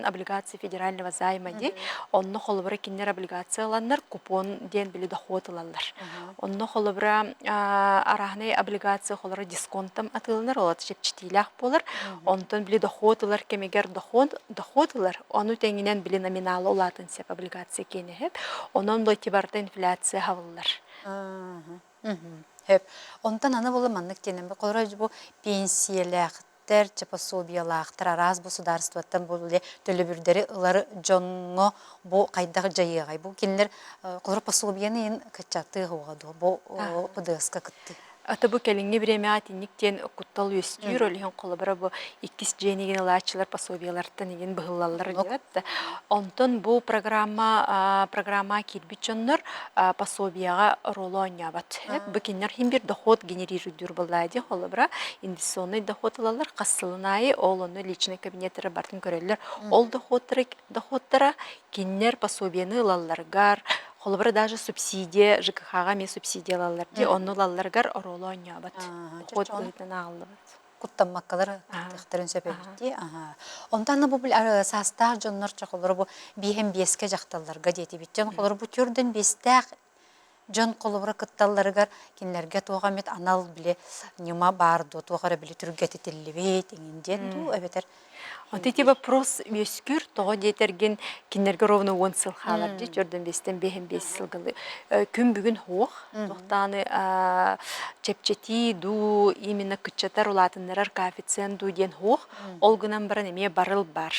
Speaker 4: облигации федерального займа ди. Онно холбара кинер облигацияланнар купон ден били доход алалар. Онно холбара арахны облигация холбара дисконтам атылынар олат жепчитилах болар. Онтон били доход алар кемегер доход алар. Ону теңинен били номиналы олатын сеп облигация кенехеп. Онон лотибарда инфляция хавыллар.
Speaker 1: Хеп. Онтан аны болы маннык тенем. Колора бу пенсиялах кредиттер, пособиялаахтар араз государствоттан буле төлөбүрдери ылары жонго бу кайдагы жайыгай. Бу кинилер колор пособияны ин качаты гыгады. Бу ПДСка кытты.
Speaker 4: Ата бу келинге биреме атинниктен куттал үстүр олиһен колобра бу иккис жениген лаачылар пособиялардан еген быһыллалар диет. Онтон бу программа кирбичоннор пособияга роль ойнабат. Бу кинер хим бир доход генерируйдур буллайды колобра инвестиционный доход алалар кассылынай олону личный кабинеттері бартын көрөлөр. Ол доходтара кинер пособияны алаларгар холбара даже субсидия ЖКХ-га мен субсидиялалар ди онну лалларгар роль ойнабат. Доход ыйтын агылыбат.
Speaker 1: Куттаммаккалар тахтарын сөпөбүтти. Онтан бу састар жоннор чаколор бу биһем беске жакталларга дети битчен колор бу түрдөн бестак жон колобра кытталларыгар кинлерге тугамет анал биле нима барды тугара биле түргәте тиллебет иңден ту эбетер.
Speaker 4: Вот эти вопрос вескүр того детерген кинерге ровно 10 сыл халар ди жөрдөн бестен бехем 5 сылгалы күн бүгүн хох токтаны чепчети ду именно кычатар улатыннар коэффициент ду ден хох ол гынан бара неме барыл бар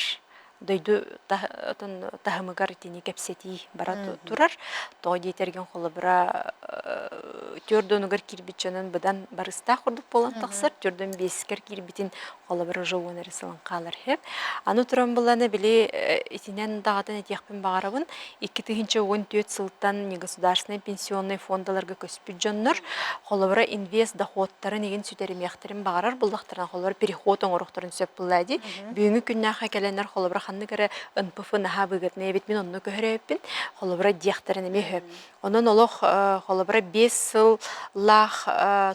Speaker 4: дойду тахымыгар тени кепсети бара турар того детерген холобра төрдөнүгөр кирбиченен быдан барыста курдук болон таксыр төрдөн бескер кирбитин холобра жогон эрсалан калар хеп аны туран буланы биле итинен дагатын этияхпен багарабын 2014 сылтан не государственный пенсионный фондаларга көспүт жоннор холобра инвест доходтары неген сүтеримяхтерин багарар булдактардан холобра переход оңорокторун сөп буллайды бүгүнкү күннага келенер холобра ханныгара НПФ нахабыгытны бит мен онну көрөппин холобра диахтарын эме хөп онон олох холобра 5 сыл лах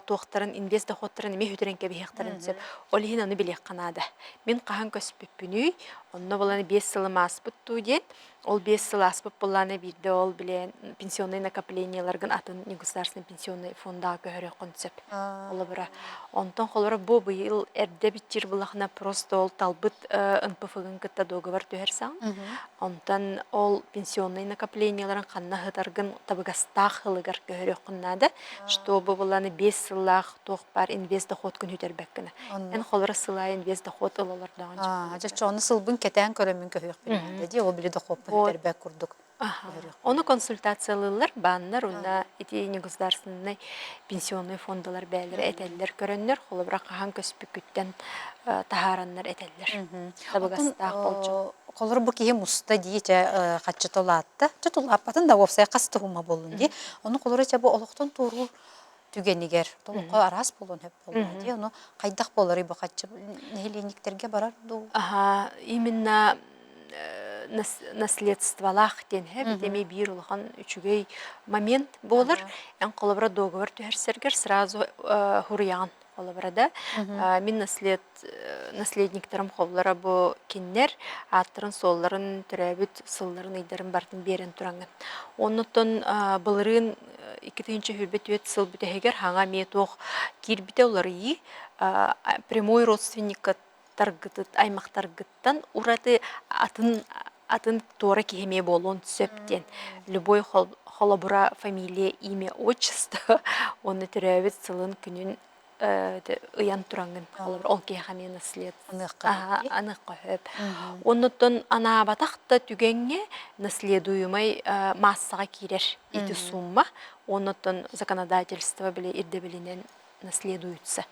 Speaker 4: тоқтарын инвест доходтарын эме хүтеренке бихтарын сөп олихин аны билек канада мен кахан көспүппүнүй онно боланы 5 сылы маспыт туден ол 5 сыл аспыт боланы бирде ол билен пенсионный накопленияларгын атын государственный пенсионный фонда көрө концеп олобра онтон холора бу быйыл эрде битчир булахна просто ол талбыт НПФ-гын кытта договор төһерсаң онтон ол пенсионный накопленияларын канна хытаргын табыгастах хылыгар көрө коннада чтобы буланы 5 сыллах тох бар инвест доход күн хүтербеккене эн холора сылай инвест доход алалардан
Speaker 1: Ажа чоны сылбын кетен көрөмүн көһөк билмәде ди ол биле доход хүтербек курдук.
Speaker 4: Оны консультациялылар баннар уна ити государственный пенсионный фондалар бәлер этеллер көрөннөр холобра кахан көспүкүттен тахараннар этеллер. Табыгастак болчу.
Speaker 1: Колор бу кие муста дийте качытылатты. Чытылаппатын да опсай кастыгыма болун ди. Оны колорча бу олоктон туру түгенигер. Толукка арас болон хеп болду ди. Оны кайдак болоры бу качы нехилиниктерге барар ду.
Speaker 4: Именно наследстволах ден битеме бир улган үчүгөй момент болор эн колобра договор төһөрсергер сразу хурян колобрада мен наследниктерим холлара бу киннер аттырын солларын төрөбүт сылларын ыйдарын бартын берен туранган оннотон былырын 2-нче хүрбет өт сыл бүтегер хаңа метох кирбите олары прямой родственник таргытыт аймактаргыттан ураты атын тора кихеме болон сөптен. Любой холобура фамилия, имя, отчество, он төрөбүт сылын күнүн ыян турангын холобура ол кихеме наслед. Аныкка хөп. Оннотон анабатакта түгенге наследуемый массага кирер ити сумма. Оннотон законодательство биле ирде билинен наследуются.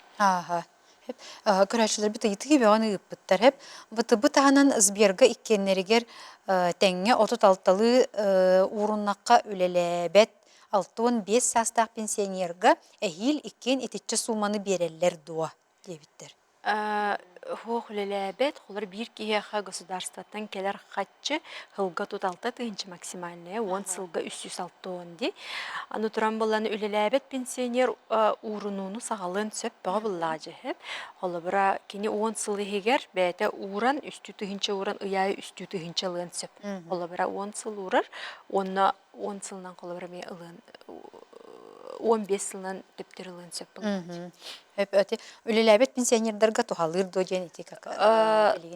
Speaker 1: Көрәчілер біті етігі беғаны үппіттер хеп. Бұты тағынан Сберга иккеннерігер тәңе 36-талы урыннаққа үлелебет 6-5 састақ пенсионерға әйіл иккен ететші суманы берелер дуа дебіттер.
Speaker 4: Хоқ үлелебет, олар бір кейеға государстваттан келер қатчы ғылға туталта тыгынчы максимальная 10 сылға 306 онди. Аны туран боланы үлелебет пенсионер урынуыны сағалын сөп баға бұллағы жеп. Олы бұра кені 10 сылы егер бәйті уран үсті тыгынчы уран ұяй үсті тыгынчы лын сөп. Олы бұра 10 сыл урар, 10 сылынан қолы бұра мен 15 сылынан төптері лын сөп бұллағы.
Speaker 1: Хөп өте үлеләбет пенсионердарга тухалыр до ден ити как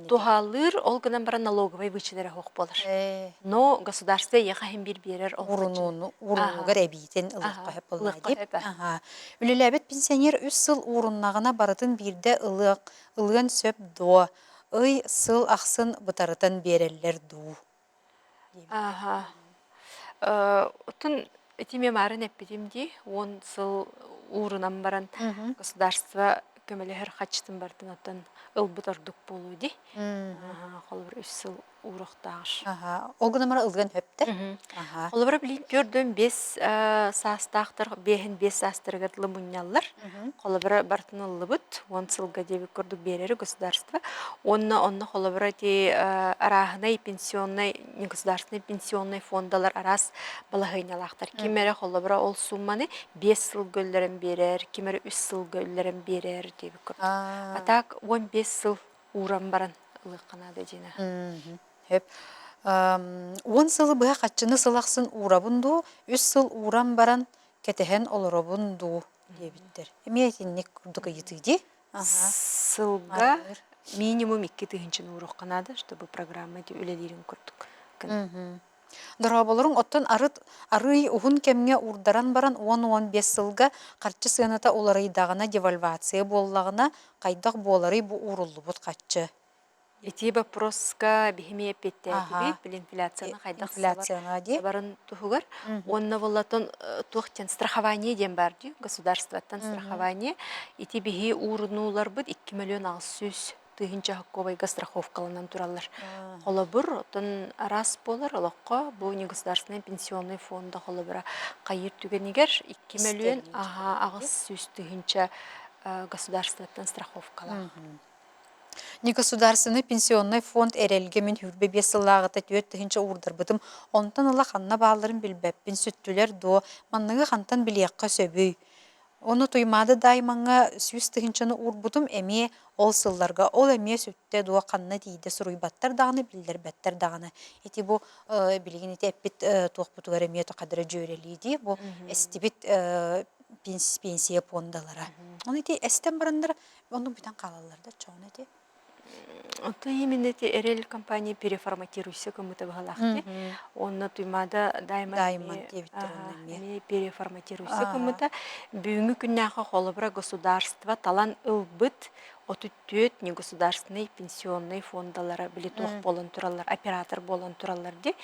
Speaker 4: Тухалыр ол гынан бара налоговый вычетері хоқ болыр. Но государство еха хем бир берер ол
Speaker 1: урунугар эбитен ылыкка хөп
Speaker 4: ылыкка
Speaker 1: болла дип.
Speaker 4: хөп,
Speaker 1: Үлеләбет пенсионер 3 сыл уруннагына барытын бирде ылыган сөп до. Ый сыл ахсын бутарытын береллер ду.
Speaker 4: Ага. Отын этиме марын эппетимди, он сыл урунан баран государство көмелехер хачтын бартын отын ылбытардык болу ди. Холбыр 3 сыл урухтагыш.
Speaker 1: Олгына мара ылган хөптер.
Speaker 4: Холбыр билин көрдüm 5 састактар, 5 састыргытлы муньяллар. Холбыр бартын ылбыт, 10 сылга деби көрдүк берери государство. Онна холбыр эти арахнай пенсионный, не государственный пенсионный фондалар арас балагыйналактар. Кимере холбыр ол сумманы 5 сыл гөллерин берер, кимере 3 сыл гөллерин берер деби көрдүк. Атак 15 сыл уран баран ылыккана дедина.
Speaker 1: Хөп 10 сылы быа качыны сылаксын урабунду, 3 сыл уран баран кетехен олоробунду дебиттер. Эметинник курдук йытыйди.
Speaker 4: Сылга минимум 2 тыгынчын урукканады, чтобы программа үлелерин көрдүк.
Speaker 1: Дораболорун оттон арый ухун кемге урдаран баран 10-15 сылга карчы сыаната оларыйдагына девальвация боллагына кайдак болары бу уруллубут качы.
Speaker 4: Эти вопроска бихимия петтәтиби, бил инфляцияны кайдак сабарын тухугар. Онна боллатон тухтен страхование дем бар ди, государствоттан страхование. Эти бихи урнулар бит 2 миллион 600 тыгынча хакковайга страховкаланан тураллар. Холобур отон раз болар олокко бу государственный пенсионный фонда холобура кайыр түгенигер 2 миллион 600 тыгынча государствоттан страховкалар.
Speaker 1: Негосударственный пенсионный фонд эрелге мен хүрбе 5 сыллагыта төт тыгынча урдар бытым. Онтан ыла ханна бааларын билбеппин сүттүлер до манныгы хантан билиякка сөбүй. Оны туймады даймаңа 100 тыгынчаны урбутум эме ол сылларга ол эме сүтте до канна тийде суруйбаттар даганы билдербеттер даганы. Эти бу билген эти эппит тохпутугар эме кадыры жөрелиди бу эстибит пенсия фондалара. Оны эти эстен барандар оны бүтән калаларда чоң эти.
Speaker 4: Это именно эти РЛ компании переформатируйся кому-то в галахте. Он на туймада даймонд переформатируйся кому-то. Бүгүнкү күннәхә холобра государство талан ылбыт отүттүт не государственный пенсионный фондалары билетох болон туралар, оператор болон туралар ди.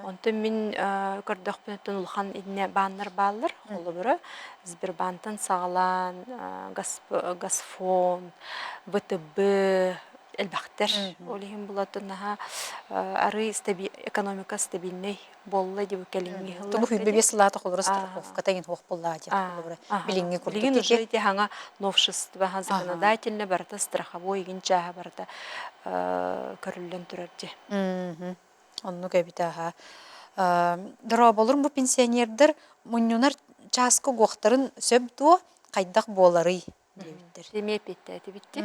Speaker 4: Онто мин көрдөкпүнөтөн улхан идне баннар баллар холобра Сбербанктан сагалан, Газфонд, ВТБ элбактер олихин булатынаха ары экономика стабильный болла деп келинги хылла.
Speaker 1: Тубу хүрбе бесилата холбра страховка тагин хох болла деп холбра билинги курдук
Speaker 4: диги. Билинги уже ханга новшество законодательно барта страховой гинча барта көрүлгөн турарди.
Speaker 1: Онну кебитаха. Дораболорун бу пенсионердер муннунар часко гохтарын сөбдү кайдак болары дебиттер.
Speaker 4: Деме петтети битти.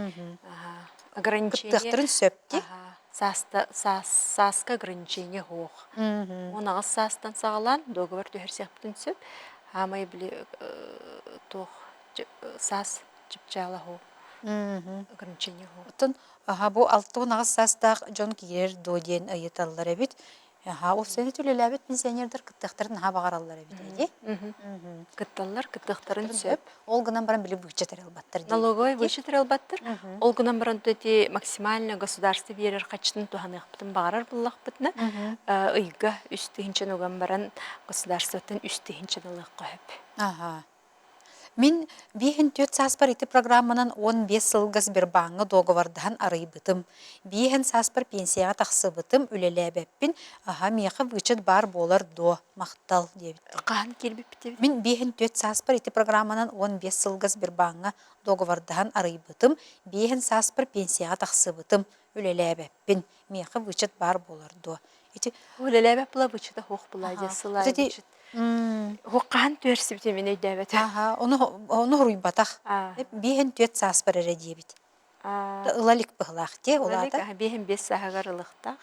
Speaker 4: Ограничение.
Speaker 1: Кыттыктырын сөпти.
Speaker 4: Саска ограничение хох. Онага састан сагалан договор төһөрсөптүн сөп. Хамай биле тох сас чипчала хо. Ограничение хох.
Speaker 1: Отон бу алтыгынагы састак жон киер доден айыталлар бит. Ол сені түлеләбет пенсионердер кыттыктарын багараллар бит.
Speaker 4: Кытталлар кыттыктарын сөп.
Speaker 1: Ол гынан баран билип вычетер албаттыр.
Speaker 4: Налоговый вычетер албаттыр. Ол гынан баран төти максимально государство берер качтын туханыктын багарар буллакпытна. Ыйга үстүнчөн оган баран государствотан үстүнчөн алыкка хөп.
Speaker 1: Мин бихин төт саспар ити программанан 15 сылга Сбербанкы договордан арыйбытым. Бихин саспар пенсияға тақсыбытым үлеләбеппин. Меқы вычет бар болар до мақтал дебіттір.
Speaker 4: Qahan келбіп бітебіт?
Speaker 1: Мин бихин төт саспар ити программанан 15 сылга Сбербанкы договордан арыйбытым. Бихин саспар пенсияға тақсыбытым үлеләбеппин. Меқы вычет бар болар до.
Speaker 4: Үлеләбеп бұла вычета хоқ бұла жесылай вычет. Хоққан төрсі біте мен өйдәбет.
Speaker 1: Оны хуруйбатақ. Бихин төт саспар әрі дебіт. Улалик бұғылақ де, олады.
Speaker 4: Бихин 5 сағағар ылықтақ.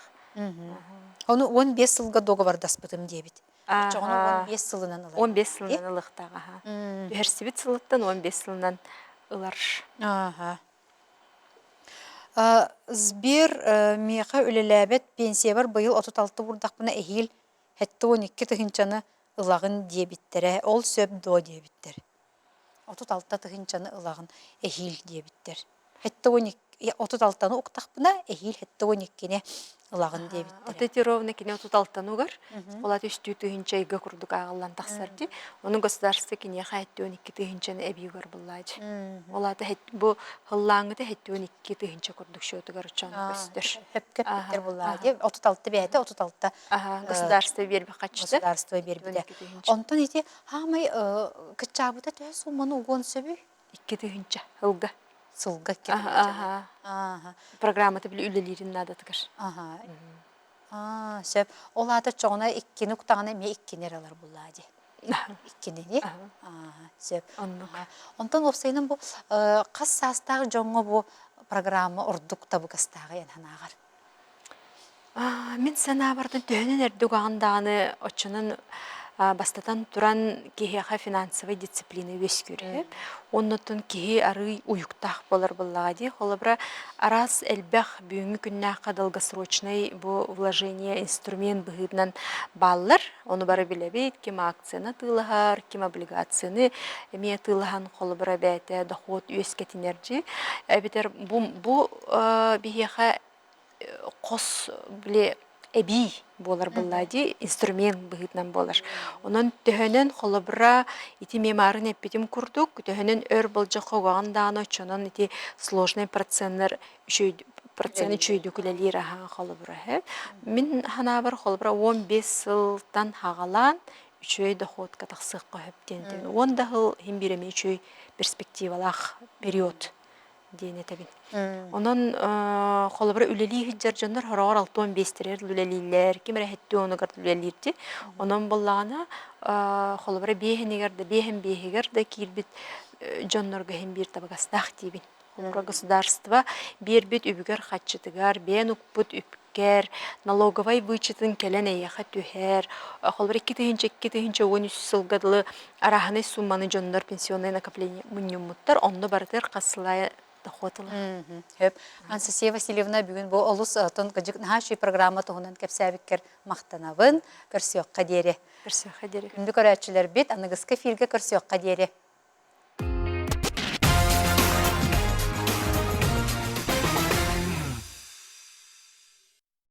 Speaker 1: Оны 15 сылға договардаспытым дебіт. Оны 15 сылынан ылықтақ.
Speaker 4: 15 сылынан ылықтақ. Төрсі біт сылыттан 15 сылынан ылар.
Speaker 1: Ага. Сбер меха үлеләбет пенсия бар быйыл 36 бурдакпына эхил хетте 12 тыгынчаны ылагын диебиттере. Ол сөп до диебиттер. 36 тыгынчаны ылагын эхил диебиттер. Хетте 12 36-таны уктакпына эхил хетте 12-не ылагын диебиттер.
Speaker 4: Отети ровно кине туталтанугар. Олат үстү тыгынча иге курдук агыллан таксарди. Onun государство кине хайтты 12 тыгынчаны эбигер буллач. Олата бу хыллаңыты хетте 12 тыгынча курдук шөтүгөр чон көстөр.
Speaker 1: Хепкет биттер буллади. 36 бәйте 36
Speaker 4: Государство берби качты.
Speaker 1: государство бербиде. Онтон ити хамай кычабыта төс сумманы угон сөбү
Speaker 4: 2 тыгынча хылга.
Speaker 1: сылга кетти.
Speaker 4: Ага.
Speaker 1: Ага.
Speaker 4: Программаты били үлелерин надатыгар.
Speaker 1: Ага. Сөп олата чоңна 2-ни уктаганы ме 2-нер алар буллади. 2-ни не? Ага. Сөп. Онтон опсайнын бу кас састагы жоңго бу программа урдук табыгастагы янанагар.
Speaker 4: Мен санабардың төнін әрдік ағындағыны очының бастатан туран кехеға финансовый дисциплина өс көріп. Оннотын кехе ары уюктақ болар боллади. Холыбра арас әлбәқ бүйіңі күннәққа долгосрочный бұл вложение инструмент бұғыдынан баллар. Оны бары білебейт, кем акцияны тылығар, кем облигацияны әме тылыған холыбра бәйті доход өс кетінерджи. Әбетер бұл бігеға қос біле әбей болар боллади, инструмент бұғытнан болар. Onun töhөнен холыбра ити мемарын әппетім күрдік, töhөнен өр болжы қоғандағын очынан ити сложный проценттер чөйді күлелер аға холыбра. Мен ханабар холыбра 15 сылтан хағалан үчөй доход катақсық қойыптен. 10 дағыл хембереме үчөй перспективалақ период дейіне табин. Онон холыбра үлелі хиджар жандар хорағар 6-15 үлелілер, кемері хетті оны ғард үлелерді. Онон болағына холыбра бейхенегерді, бейхен-бейхегерді кейлбет жаннарға хем бір табағастақ дейбін. Холыбра государство бербет үбігер қатшытығар, бейн ұқпыт үпкер, налоговай вычетін кәлен әйеға түхер. Холыбра 2-13 сылғадылы араханы сумманы жандар пенсионный накопление мұннюмуттар, онды барытыр қасылай доходылы.
Speaker 1: Анастасия Васильевна бүгін бұл олыс тон гыжык нахаши программа тоғынан кәпсәбіккер мақтанавын көрсіоққа дере.
Speaker 4: Көрсіоққа дере.
Speaker 1: Үнді көрәтшілер бет, анығысқа филге көрсіоққа дере.